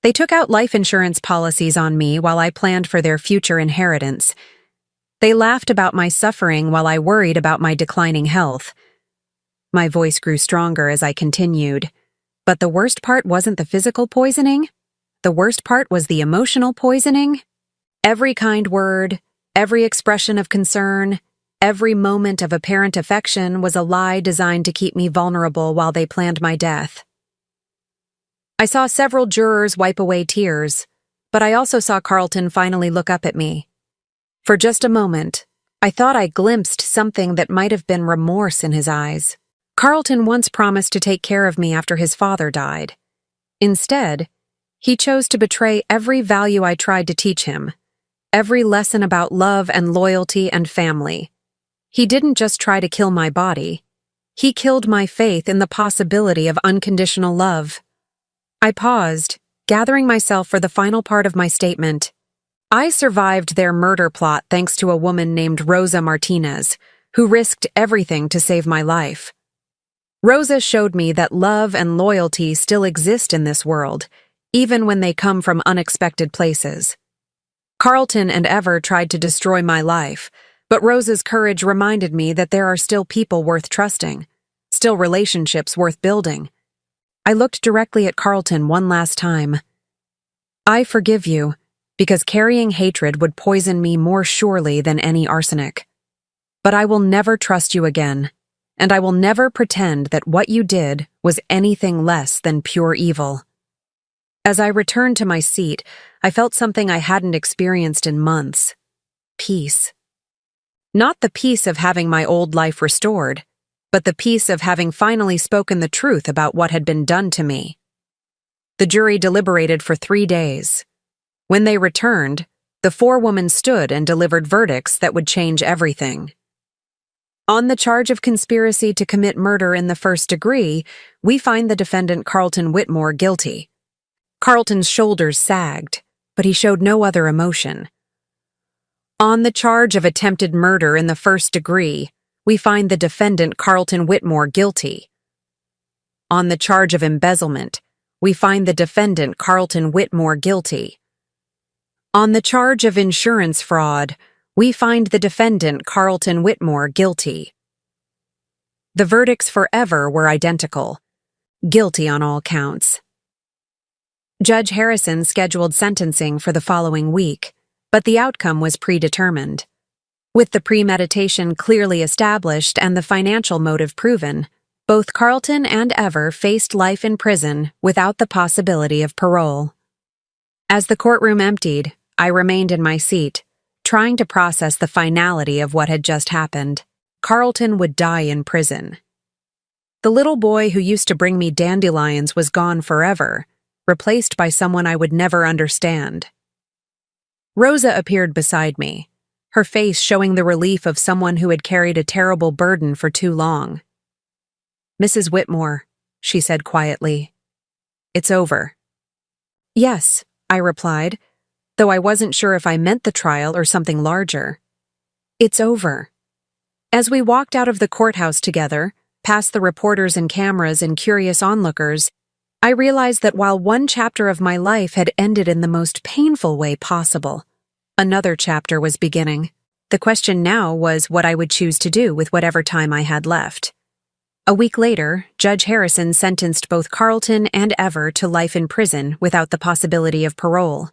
They took out life insurance policies on me while I planned for their future inheritance. They laughed about my suffering while I worried about my declining health. My voice grew stronger as I continued. But the worst part wasn't the physical poisoning. The worst part was the emotional poisoning. Every kind word, every expression of concern, every moment of apparent affection was a lie designed to keep me vulnerable while they planned my death. I saw several jurors wipe away tears, but I also saw Carlton finally look up at me. For just a moment, I thought I glimpsed something that might have been remorse in his eyes. Carlton once promised to take care of me after his father died. Instead, he chose to betray every value I tried to teach him, every lesson about love and loyalty and family. He didn't just try to kill my body. He killed my faith in the possibility of unconditional love. I paused, gathering myself for the final part of my statement. I survived their murder plot thanks to a woman named Rosa Martinez, who risked everything to save my life. Rosa showed me that love and loyalty still exist in this world, even when they come from unexpected places. Carlton and Ever tried to destroy my life, but Rosa's courage reminded me that there are still people worth trusting, still relationships worth building. I looked directly at Carlton one last time. I forgive you, because carrying hatred would poison me more surely than any arsenic. But I will never trust you again, and I will never pretend that what you did was anything less than pure evil. As I returned to my seat, I felt something I hadn't experienced in months. Peace. Not the peace of having my old life restored, but the peace of having finally spoken the truth about what had been done to me. The jury deliberated for 3 days. When they returned, the 4 women stood and delivered verdicts that would change everything. On the charge of conspiracy to commit murder in the first degree, we find the defendant Carlton Whitmore guilty. Carlton's shoulders sagged, but he showed no other emotion. On the charge of attempted murder in the first degree, we find the defendant Carlton Whitmore guilty. On the charge of embezzlement, we find the defendant Carlton Whitmore guilty. On the charge of insurance fraud, we find the defendant Carlton Whitmore guilty. The verdicts for Ever were identical, guilty on all counts. Judge Harrison scheduled sentencing for the following week, but the outcome was predetermined. With the premeditation clearly established and the financial motive proven, both Carlton and Ever faced life in prison without the possibility of parole. As the courtroom emptied, I remained in my seat, trying to process the finality of what had just happened. Carlton would die in prison. The little boy who used to bring me dandelions was gone forever, replaced by someone I would never understand. Rosa appeared beside me, her face showing the relief of someone who had carried a terrible burden for too long. "Mrs. Whitmore," she said quietly, "it's over." "Yes," I replied, though I wasn't sure if I meant the trial or something larger. "It's over." As we walked out of the courthouse together, past the reporters and cameras and curious onlookers, I realized that while one chapter of my life had ended in the most painful way possible, another chapter was beginning. The question now was what I would choose to do with whatever time I had left. A week later, Judge Harrison sentenced both Carlton and Ever to life in prison without the possibility of parole.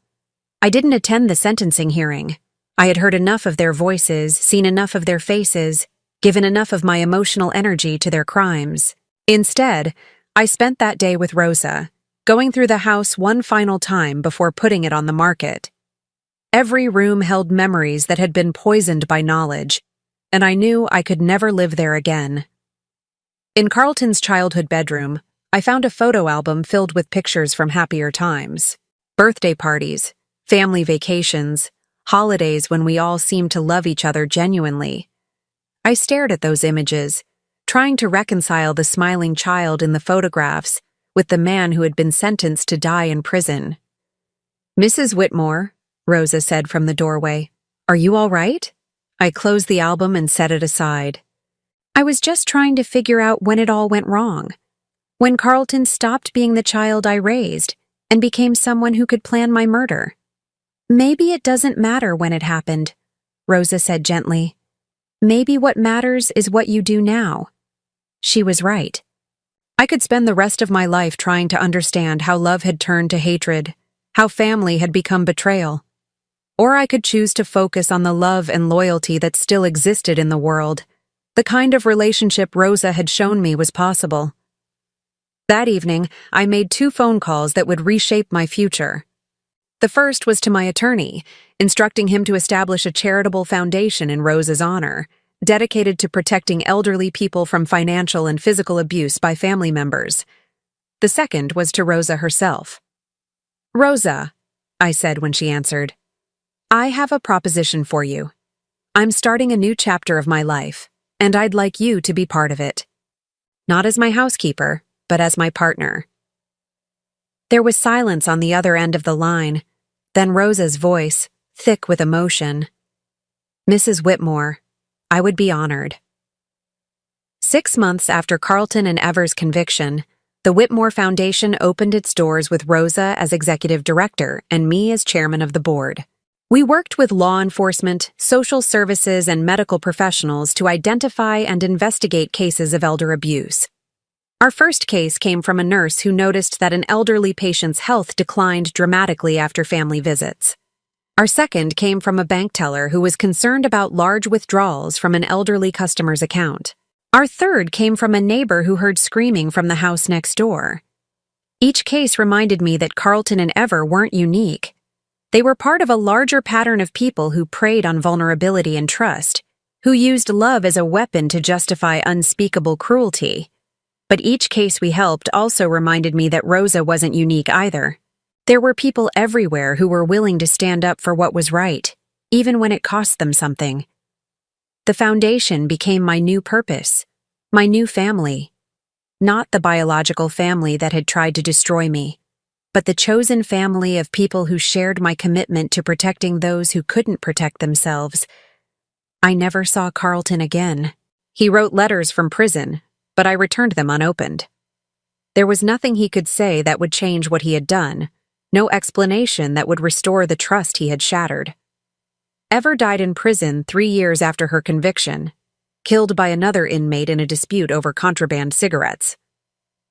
I didn't attend the sentencing hearing. I had heard enough of their voices, seen enough of their faces, given enough of my emotional energy to their crimes. Instead, I spent that day with Rosa, going through the house one final time before putting it on the market. Every room held memories that had been poisoned by knowledge, and I knew I could never live there again. In Carlton's childhood bedroom, I found a photo album filled with pictures from happier times. Birthday parties, family vacations, holidays when we all seemed to love each other genuinely. I stared at those images, trying to reconcile the smiling child in the photographs with the man who had been sentenced to die in prison. "Mrs. Whitmore," Rosa said from the doorway. "Are you all right?" I closed the album and set it aside. I was just trying to figure out when it all went wrong. When Carlton stopped being the child I raised and became someone who could plan my murder. "Maybe it doesn't matter when it happened," Rosa said gently. "Maybe what matters is what you do now." She was right. I could spend the rest of my life trying to understand how love had turned to hatred, how family had become betrayal. Or I could choose to focus on the love and loyalty that still existed in the world, the kind of relationship Rosa had shown me was possible. That evening, I made 2 phone calls that would reshape my future. The first was to my attorney, instructing him to establish a charitable foundation in Rosa's honor, dedicated to protecting elderly people from financial and physical abuse by family members. The second was to Rosa herself. "Rosa," I said when she answered, "I have a proposition for you. I'm starting a new chapter of my life, and I'd like you to be part of it. Not as my housekeeper, but as my partner." There was silence on the other end of the line, then Rosa's voice, thick with emotion. "Mrs. Whitmore, I would be honored." 6 months after Carlton and Ever's conviction, the Whitmore Foundation opened its doors with Rosa as executive director and me as chairman of the board. We worked with law enforcement, social services, and medical professionals to identify and investigate cases of elder abuse. Our first case came from a nurse who noticed that an elderly patient's health declined dramatically after family visits. Our second came from a bank teller who was concerned about large withdrawals from an elderly customer's account. Our third came from a neighbor who heard screaming from the house next door. Each case reminded me that Carlton and Ever weren't unique. They were part of a larger pattern of people who preyed on vulnerability and trust, who used love as a weapon to justify unspeakable cruelty. But each case we helped also reminded me that Rosa wasn't unique either. There were people everywhere who were willing to stand up for what was right, even when it cost them something. The foundation became my new purpose, my new family. Not the biological family that had tried to destroy me, but the chosen family of people who shared my commitment to protecting those who couldn't protect themselves. I never saw Carlton again. He wrote letters from prison, but I returned them unopened. There was nothing he could say that would change what he had done, no explanation that would restore the trust he had shattered. Ever died in prison 3 years after her conviction, killed by another inmate in a dispute over contraband cigarettes.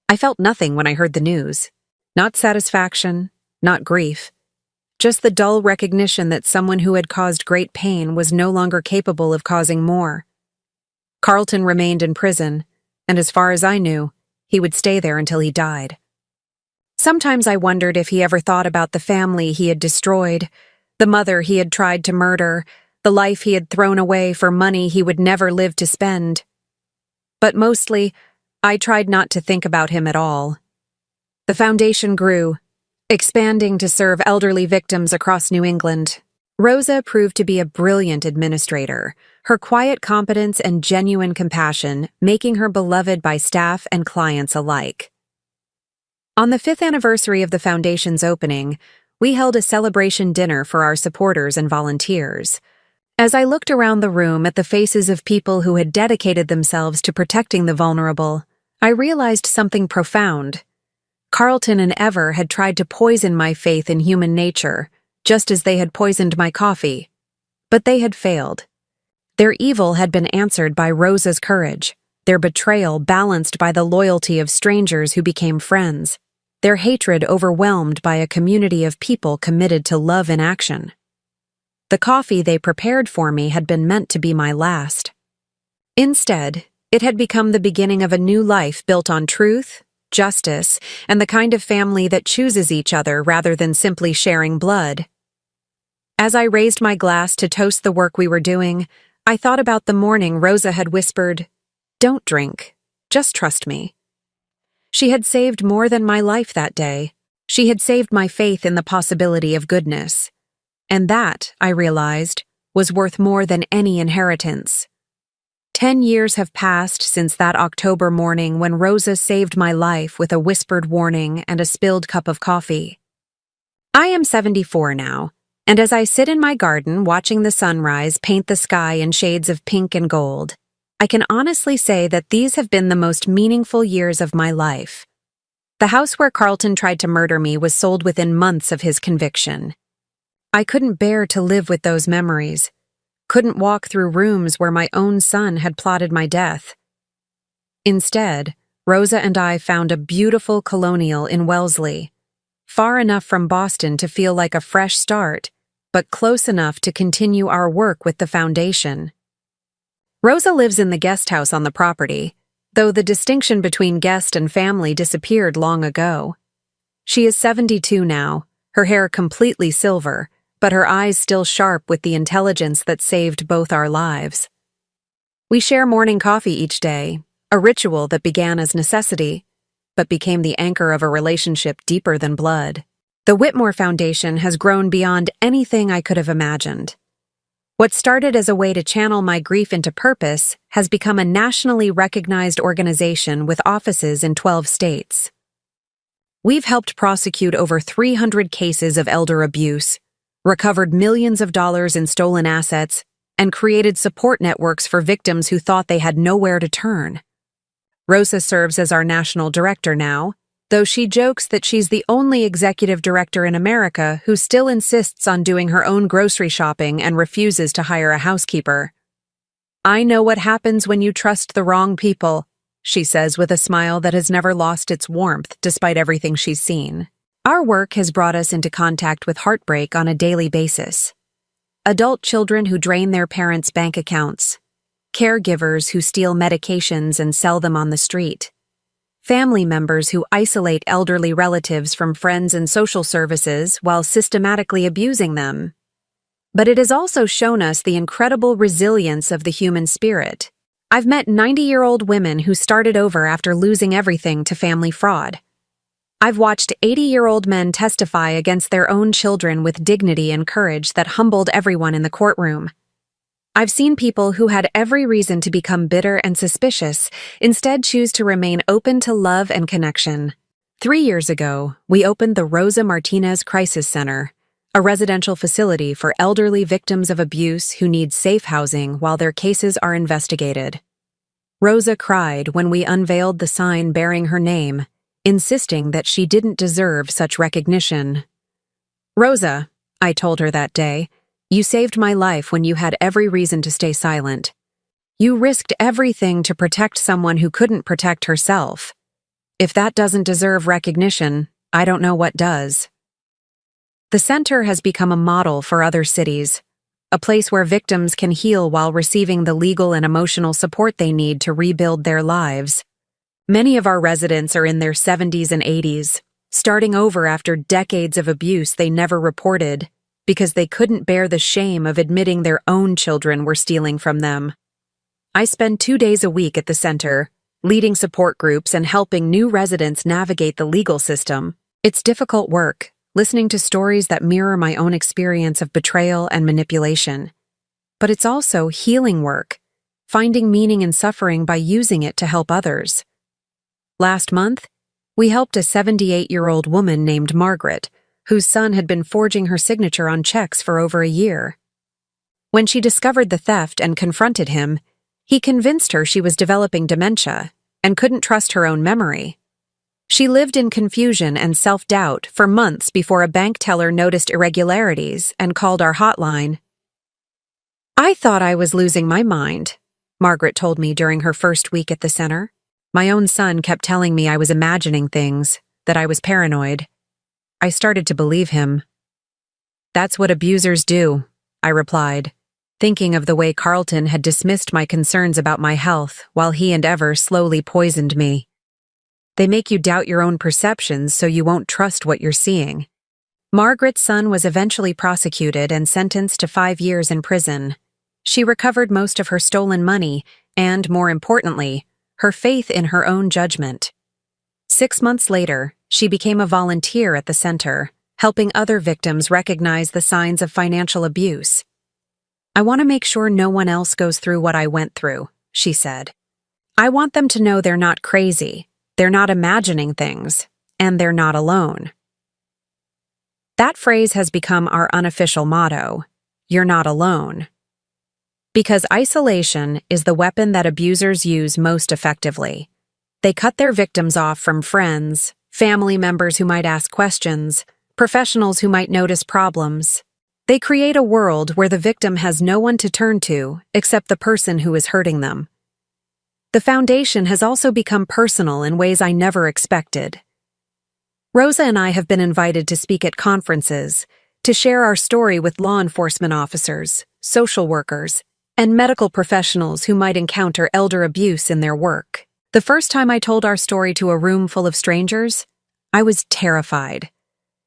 I felt nothing when I heard the news. Not satisfaction, not grief. Just the dull recognition that someone who had caused great pain was no longer capable of causing more. Carlton remained in prison, and as far as I knew, he would stay there until he died. Sometimes I wondered if he ever thought about the family he had destroyed, the mother he had tried to murder, the life he had thrown away for money he would never live to spend. But mostly, I tried not to think about him at all. The foundation grew, expanding to serve elderly victims across New England. Rosa proved to be a brilliant administrator, her quiet competence and genuine compassion making her beloved by staff and clients alike. On the 5th anniversary of the foundation's opening, we held a celebration dinner for our supporters and volunteers. As I looked around the room at the faces of people who had dedicated themselves to protecting the vulnerable, I realized something profound. Carlton and Ever had tried to poison my faith in human nature, just as they had poisoned my coffee. But they had failed. Their evil had been answered by Rosa's courage, their betrayal balanced by the loyalty of strangers who became friends, their hatred overwhelmed by a community of people committed to love in action. The coffee they prepared for me had been meant to be my last. Instead, it had become the beginning of a new life built on truth, justice, and the kind of family that chooses each other rather than simply sharing blood. As I raised my glass to toast the work we were doing, I thought about the morning Rosa had whispered, "Don't drink, just trust me." She had saved more than my life that day. She had saved my faith in the possibility of goodness. And that, I realized, was worth more than any inheritance. 10 years have passed since that October morning when Rosa saved my life with a whispered warning and a spilled cup of coffee. I am 74 now, and as I sit in my garden watching the sunrise paint the sky in shades of pink and gold, I can honestly say that these have been the most meaningful years of my life. The house where Carlton tried to murder me was sold within months of his conviction. I couldn't bear to live with those memories, couldn't walk through rooms where my own son had plotted my death. Instead, Rosa and I found a beautiful colonial in Wellesley, far enough from Boston to feel like a fresh start, but close enough to continue our work with the foundation. Rosa lives in the guest house on the property, though the distinction between guest and family disappeared long ago. She is 72 now, her hair completely silver, but her eyes still sharp with the intelligence that saved both our lives. We share morning coffee each day, a ritual that began as necessity, but became the anchor of a relationship deeper than blood. The Whitmore Foundation has grown beyond anything I could have imagined. What started as a way to channel my grief into purpose has become a nationally recognized organization with offices in 12 states. We've helped prosecute over 300 cases of elder abuse, recovered millions of dollars in stolen assets, and created support networks for victims who thought they had nowhere to turn. Rosa serves as our national director now, though she jokes that she's the only executive director in America who still insists on doing her own grocery shopping and refuses to hire a housekeeper. "I know what happens when you trust the wrong people," she says with a smile that has never lost its warmth despite everything she's seen. Our work has brought us into contact with heartbreak on a daily basis. Adult children who drain their parents' bank accounts, caregivers who steal medications and sell them on the street, family members who isolate elderly relatives from friends and social services while systematically abusing them. But it has also shown us the incredible resilience of the human spirit. I've met 90-year-old women who started over after losing everything to family fraud. I've watched 80-year-old men testify against their own children with dignity and courage that humbled everyone in the courtroom. I've seen people who had every reason to become bitter and suspicious instead choose to remain open to love and connection. 3 years ago, we opened the Rosa Martinez Crisis Center, a residential facility for elderly victims of abuse who need safe housing while their cases are investigated. Rosa cried when we unveiled the sign bearing her name, insisting that she didn't deserve such recognition. "Rosa," I told her that day, "you saved my life when you had every reason to stay silent. You risked everything to protect someone who couldn't protect herself. If that doesn't deserve recognition, I don't know what does." The center has become a model for other cities, a place where victims can heal while receiving the legal and emotional support they need to rebuild their lives. Many of our residents are in their 70s and 80s, starting over after decades of abuse they never reported, because they couldn't bear the shame of admitting their own children were stealing from them. I spend 2 days a week at the center, leading support groups and helping new residents navigate the legal system. It's difficult work, listening to stories that mirror my own experience of betrayal and manipulation. But it's also healing work, finding meaning in suffering by using it to help others. Last month, we helped a 78-year-old woman named Margaret, whose son had been forging her signature on checks for over a year. When she discovered the theft and confronted him, he convinced her she was developing dementia and couldn't trust her own memory. She lived in confusion and self-doubt for months before a bank teller noticed irregularities and called our hotline. "I thought I was losing my mind," Margaret told me during her first week at the center. "My own son kept telling me I was imagining things, that I was paranoid. I started to believe him." "That's what abusers do," I replied, thinking of the way Carlton had dismissed my concerns about my health while he and Ever slowly poisoned me. "They make you doubt your own perceptions so you won't trust what you're seeing." Margaret's son was eventually prosecuted and sentenced to 5 years in prison. She recovered most of her stolen money and, more importantly, her faith in her own judgment. 6 months later, she became a volunteer at the center, helping other victims recognize the signs of financial abuse. "I want to make sure no one else goes through what I went through," she said. "I want them to know they're not crazy, they're not imagining things, and they're not alone." That phrase has become our unofficial motto. You're not alone. Because isolation is the weapon that abusers use most effectively. They cut their victims off from friends, family members who might ask questions, professionals who might notice problems. They create a world where the victim has no one to turn to except the person who is hurting them. The foundation has also become personal in ways I never expected. Rosa and I have been invited to speak at conferences, to share our story with law enforcement officers, social workers, and medical professionals who might encounter elder abuse in their work. The first time I told our story to a room full of strangers, I was terrified.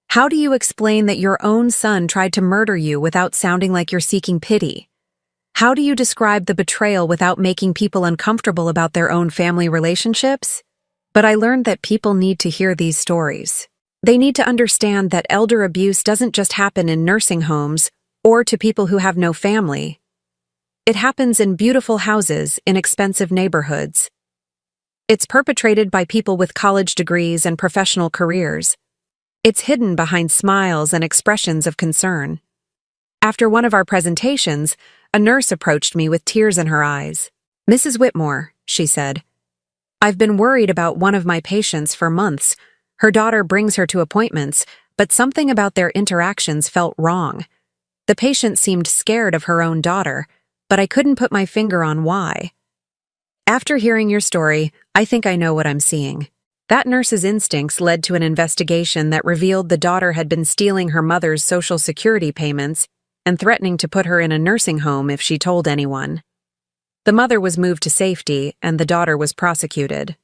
How do you explain that your own son tried to murder you without sounding like you're seeking pity? How do you describe the betrayal without making people uncomfortable about their own family relationships? But I learned that people need to hear these stories. They need to understand that elder abuse doesn't just happen in nursing homes or to people who have no family. It happens in beautiful houses in expensive neighborhoods. It's perpetrated by people with college degrees and professional careers. It's hidden behind smiles and expressions of concern. After one of our presentations, a nurse approached me with tears in her eyes. "Mrs. Whitmore," she said, "I've been worried about one of my patients for months. Her daughter brings her to appointments, but something about their interactions felt wrong. The patient seemed scared of her own daughter, but I couldn't put my finger on why. After hearing your story, I think I know what I'm seeing." That nurse's instincts led to an investigation that revealed the daughter had been stealing her mother's Social Security payments and threatening to put her in a nursing home if she told anyone. The mother was moved to safety, and the daughter was prosecuted.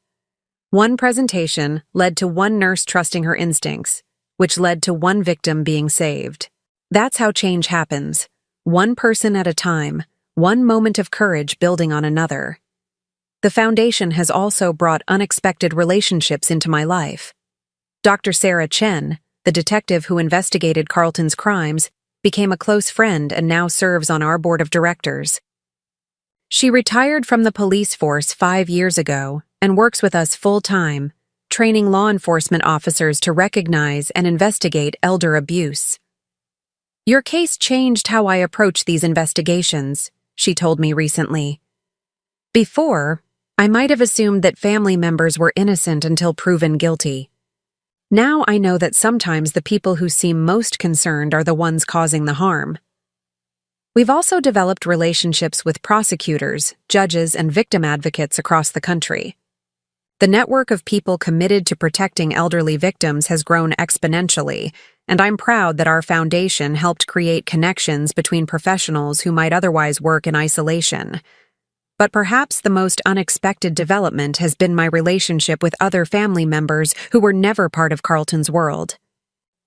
One presentation led to one nurse trusting her instincts, which led to one victim being saved. That's how change happens, one person at a time, one moment of courage building on another. The foundation has also brought unexpected relationships into my life. Dr. Sarah Chen, the detective who investigated Carlton's crimes, became a close friend and now serves on our board of directors. She retired from the police force 5 years ago and works with us full-time, training law enforcement officers to recognize and investigate elder abuse. "Your case changed how I approach these investigations," she told me recently. "Before, I might have assumed that family members were innocent until proven guilty. Now I know that sometimes the people who seem most concerned are the ones causing the harm." We've also developed relationships with prosecutors, judges, and victim advocates across the country. The network of people committed to protecting elderly victims has grown exponentially, and I'm proud that our foundation helped create connections between professionals who might otherwise work in isolation. But perhaps the most unexpected development has been my relationship with other family members who were never part of Carlton's world.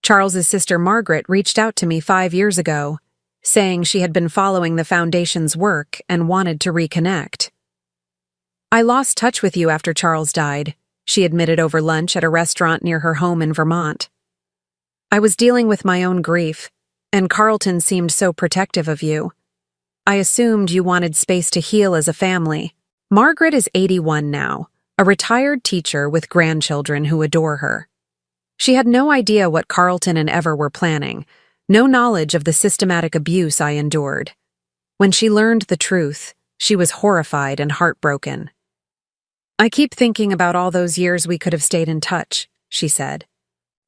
Charles's sister Margaret reached out to me 5 years ago, saying she had been following the foundation's work and wanted to reconnect. "I lost touch with you after Charles died," she admitted over lunch at a restaurant near her home in Vermont. "I was dealing with my own grief, and Carlton seemed so protective of you. I assumed you wanted space to heal as a family." Margaret is 81 now, a retired teacher with grandchildren who adore her. She had no idea what Carlton and Ever were planning, no knowledge of the systematic abuse I endured. When she learned the truth, she was horrified and heartbroken. "I keep thinking about all those years we could have stayed in touch," she said.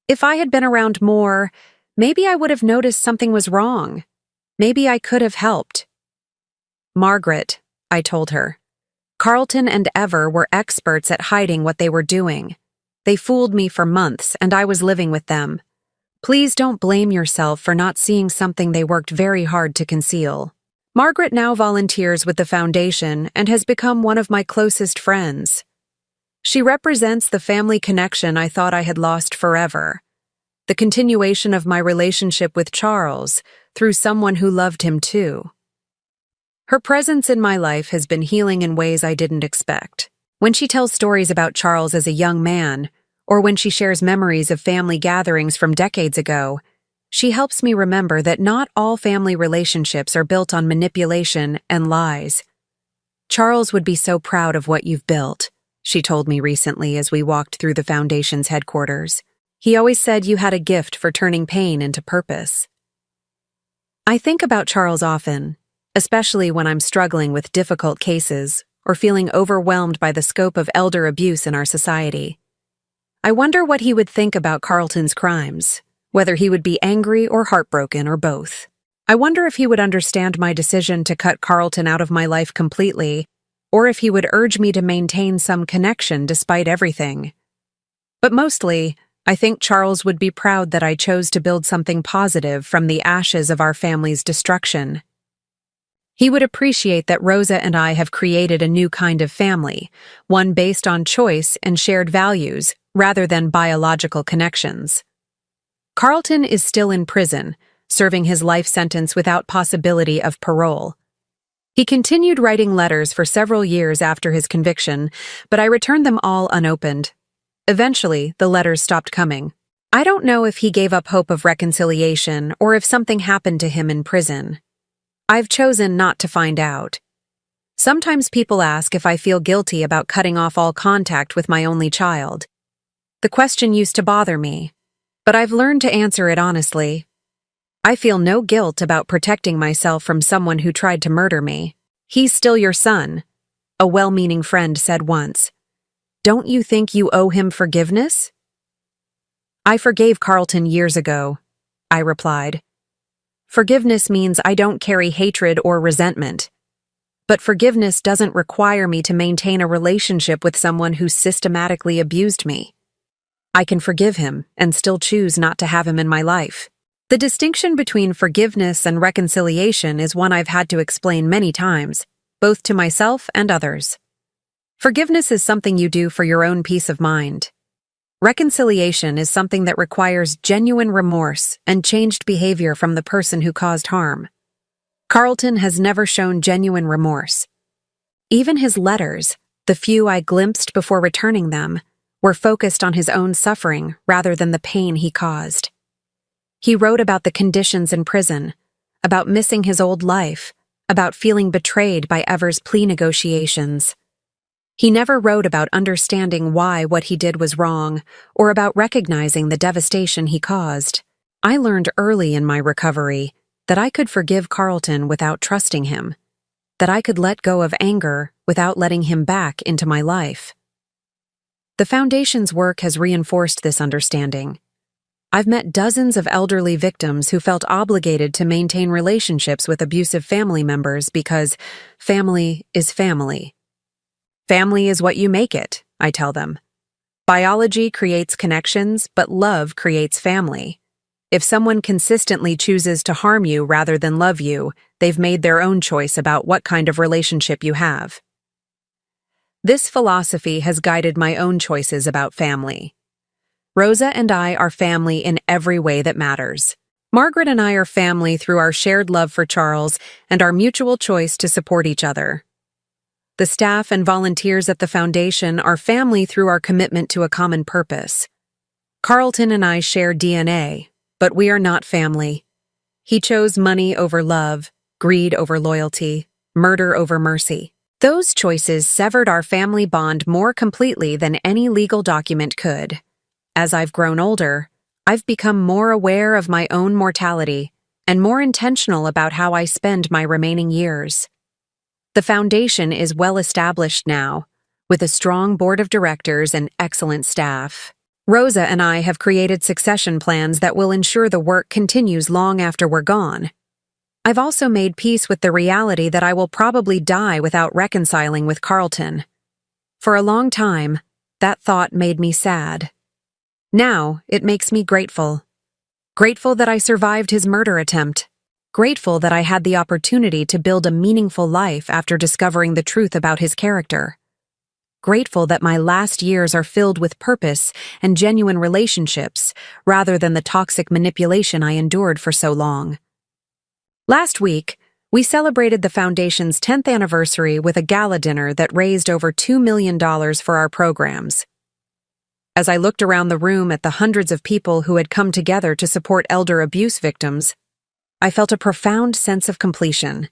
"If I had been around more, maybe I would have noticed something was wrong. Maybe I could have helped." "Margaret," I told her, "Carlton and Ever were experts at hiding what they were doing. They fooled me for months, and I was living with them. Please don't blame yourself for not seeing something they worked very hard to conceal." Margaret now volunteers with the foundation and has become one of my closest friends. She represents the family connection I thought I had lost forever, the continuation of my relationship with Charles through someone who loved him too. Her presence in my life has been healing in ways I didn't expect. When she tells stories about Charles as a young man, or when she shares memories of family gatherings from decades ago, she helps me remember that not all family relationships are built on manipulation and lies. "Charles would be so proud of what you've built," she told me recently as we walked through the foundation's headquarters. He always said you had a gift for turning pain into purpose. I think about Charles often, especially when I'm struggling with difficult cases or feeling overwhelmed by the scope of elder abuse in our society. I wonder what he would think about Carlton's crimes, whether he would be angry or heartbroken or both. I wonder if he would understand my decision to cut Carlton out of my life completely, or if he would urge me to maintain some connection despite everything. But mostly, I think Charles would be proud that I chose to build something positive from the ashes of our family's destruction. He would appreciate that Rosa and I have created a new kind of family, one based on choice and shared values rather than biological connections. Carlton is still in prison, serving his life sentence without possibility of parole. He continued writing letters for several years after his conviction, but I returned them all unopened. Eventually, the letters stopped coming. I don't know if he gave up hope of reconciliation or if something happened to him in prison. I've chosen not to find out. Sometimes people ask if I feel guilty about cutting off all contact with my only child. The question used to bother me, but I've learned to answer it honestly. I feel no guilt about protecting myself from someone who tried to murder me. He's still your son, a well-meaning friend said once. Don't you think you owe him forgiveness? I forgave Carlton years ago, I replied. Forgiveness means I don't carry hatred or resentment. But forgiveness doesn't require me to maintain a relationship with someone who systematically abused me. I can forgive him and still choose not to have him in my life. The distinction between forgiveness and reconciliation is one I've had to explain many times, both to myself and others. Forgiveness is something you do for your own peace of mind. Reconciliation is something that requires genuine remorse and changed behavior from the person who caused harm. Carlton has never shown genuine remorse. Even his letters, the few I glimpsed before returning them, were focused on his own suffering rather than the pain he caused. He wrote about the conditions in prison, about missing his old life, about feeling betrayed by Ever's plea negotiations. He never wrote about understanding why what he did was wrong, or about recognizing the devastation he caused. I learned early in my recovery that I could forgive Carlton without trusting him, that I could let go of anger without letting him back into my life. The Foundation's work has reinforced this understanding. I've met dozens of elderly victims who felt obligated to maintain relationships with abusive family members because family is family. Family is what you make it, I tell them. Biology creates connections, but love creates family. If someone consistently chooses to harm you rather than love you, they've made their own choice about what kind of relationship you have. This philosophy has guided my own choices about family. Rosa and I are family in every way that matters. Margaret and I are family through our shared love for Charles and our mutual choice to support each other. The staff and volunteers at the Foundation are family through our commitment to a common purpose. Carlton and I share DNA, but we are not family. He chose money over love, greed over loyalty, murder over mercy. Those choices severed our family bond more completely than any legal document could. As I've grown older, I've become more aware of my own mortality and more intentional about how I spend my remaining years. The Foundation is well established now, with a strong board of directors and excellent staff. Rosa and I have created succession plans that will ensure the work continues long after we're gone. I've also made peace with the reality that I will probably die without reconciling with Carlton. For a long time, that thought made me sad. Now, it makes me grateful. Grateful that I survived his murder attempt. Grateful that I had the opportunity to build a meaningful life after discovering the truth about his character. Grateful that my last years are filled with purpose and genuine relationships, rather than the toxic manipulation I endured for so long. Last week, we celebrated the Foundation's 10th anniversary with a gala dinner that raised over $2 million for our programs. As I looked around the room at the hundreds of people who had come together to support elder abuse victims, I felt a profound sense of completion.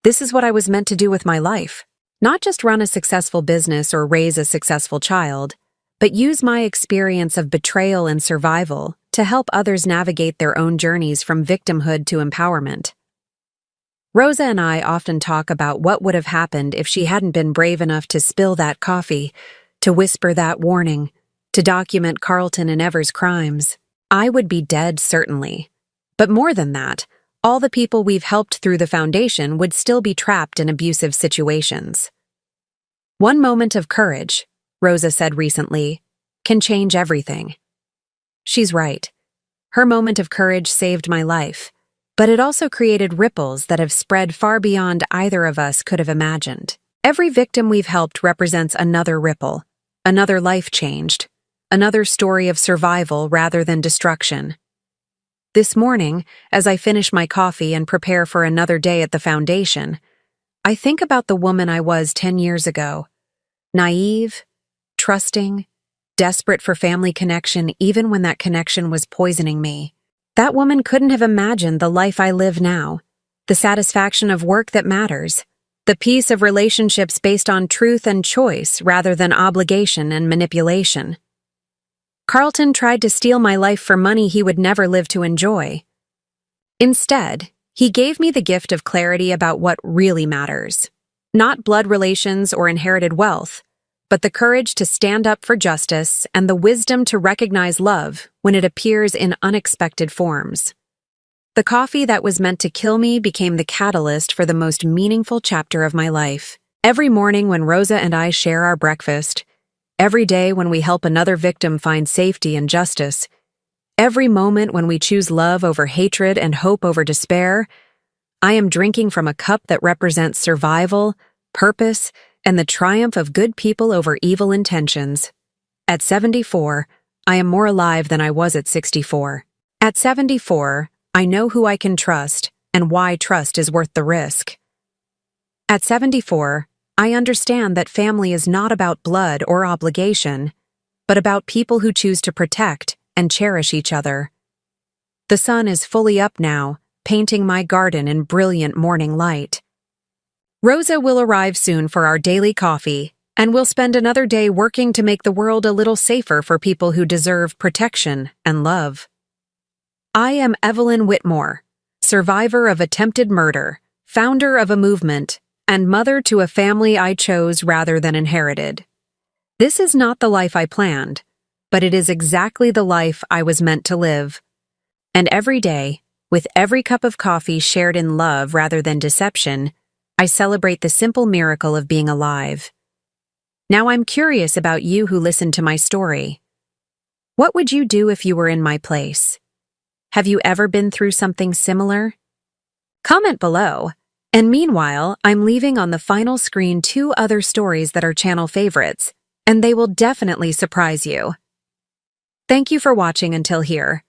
This is what I was meant to do with my life. Not just run a successful business or raise a successful child, but use my experience of betrayal and survival to help others navigate their own journeys from victimhood to empowerment. Rosa and I often talk about what would have happened if she hadn't been brave enough to spill that coffee, to whisper that warning, to document Carlton and Ever's crimes. I would be dead, certainly. But more than that, all the people we've helped through the foundation would still be trapped in abusive situations. One moment of courage, Rosa said recently, can change everything. She's right. Her moment of courage saved my life, but it also created ripples that have spread far beyond either of us could have imagined. Every victim we've helped represents another ripple, another life changed, another story of survival rather than destruction. This morning, as I finish my coffee and prepare for another day at the foundation, I think about the woman I was 10 years ago. Naive, trusting, desperate for family connection even when that connection was poisoning me. That woman couldn't have imagined the life I live now, the satisfaction of work that matters, the peace of relationships based on truth and choice rather than obligation and manipulation. Carlton tried to steal my life for money he would never live to enjoy. Instead, he gave me the gift of clarity about what really matters. Not blood relations or inherited wealth, but the courage to stand up for justice and the wisdom to recognize love when it appears in unexpected forms. The coffee that was meant to kill me became the catalyst for the most meaningful chapter of my life. Every morning when Rosa and I share our breakfast, every day when we help another victim find safety and justice, every moment when we choose love over hatred and hope over despair, I am drinking from a cup that represents survival, purpose, and the triumph of good people over evil intentions. At 74, I am more alive than I was at 64. At 74, I know who I can trust and why trust is worth the risk. At 74, I understand that family is not about blood or obligation, but about people who choose to protect and cherish each other. The sun is fully up now, painting my garden in brilliant morning light. Rosa will arrive soon for our daily coffee, and we'll spend another day working to make the world a little safer for people who deserve protection and love. I am Evelyn Whitmore, survivor of attempted murder, founder of a movement, and mother to a family I chose rather than inherited. This is not the life I planned, but it is exactly the life I was meant to live. And every day, with every cup of coffee shared in love rather than deception, I celebrate the simple miracle of being alive. Now I'm curious about you who listened to my story. What would you do if you were in my place? Have you ever been through something similar? Comment below. And meanwhile, I'm leaving on the final screen 2 other stories that are channel favorites, and they will definitely surprise you. Thank you for watching until here.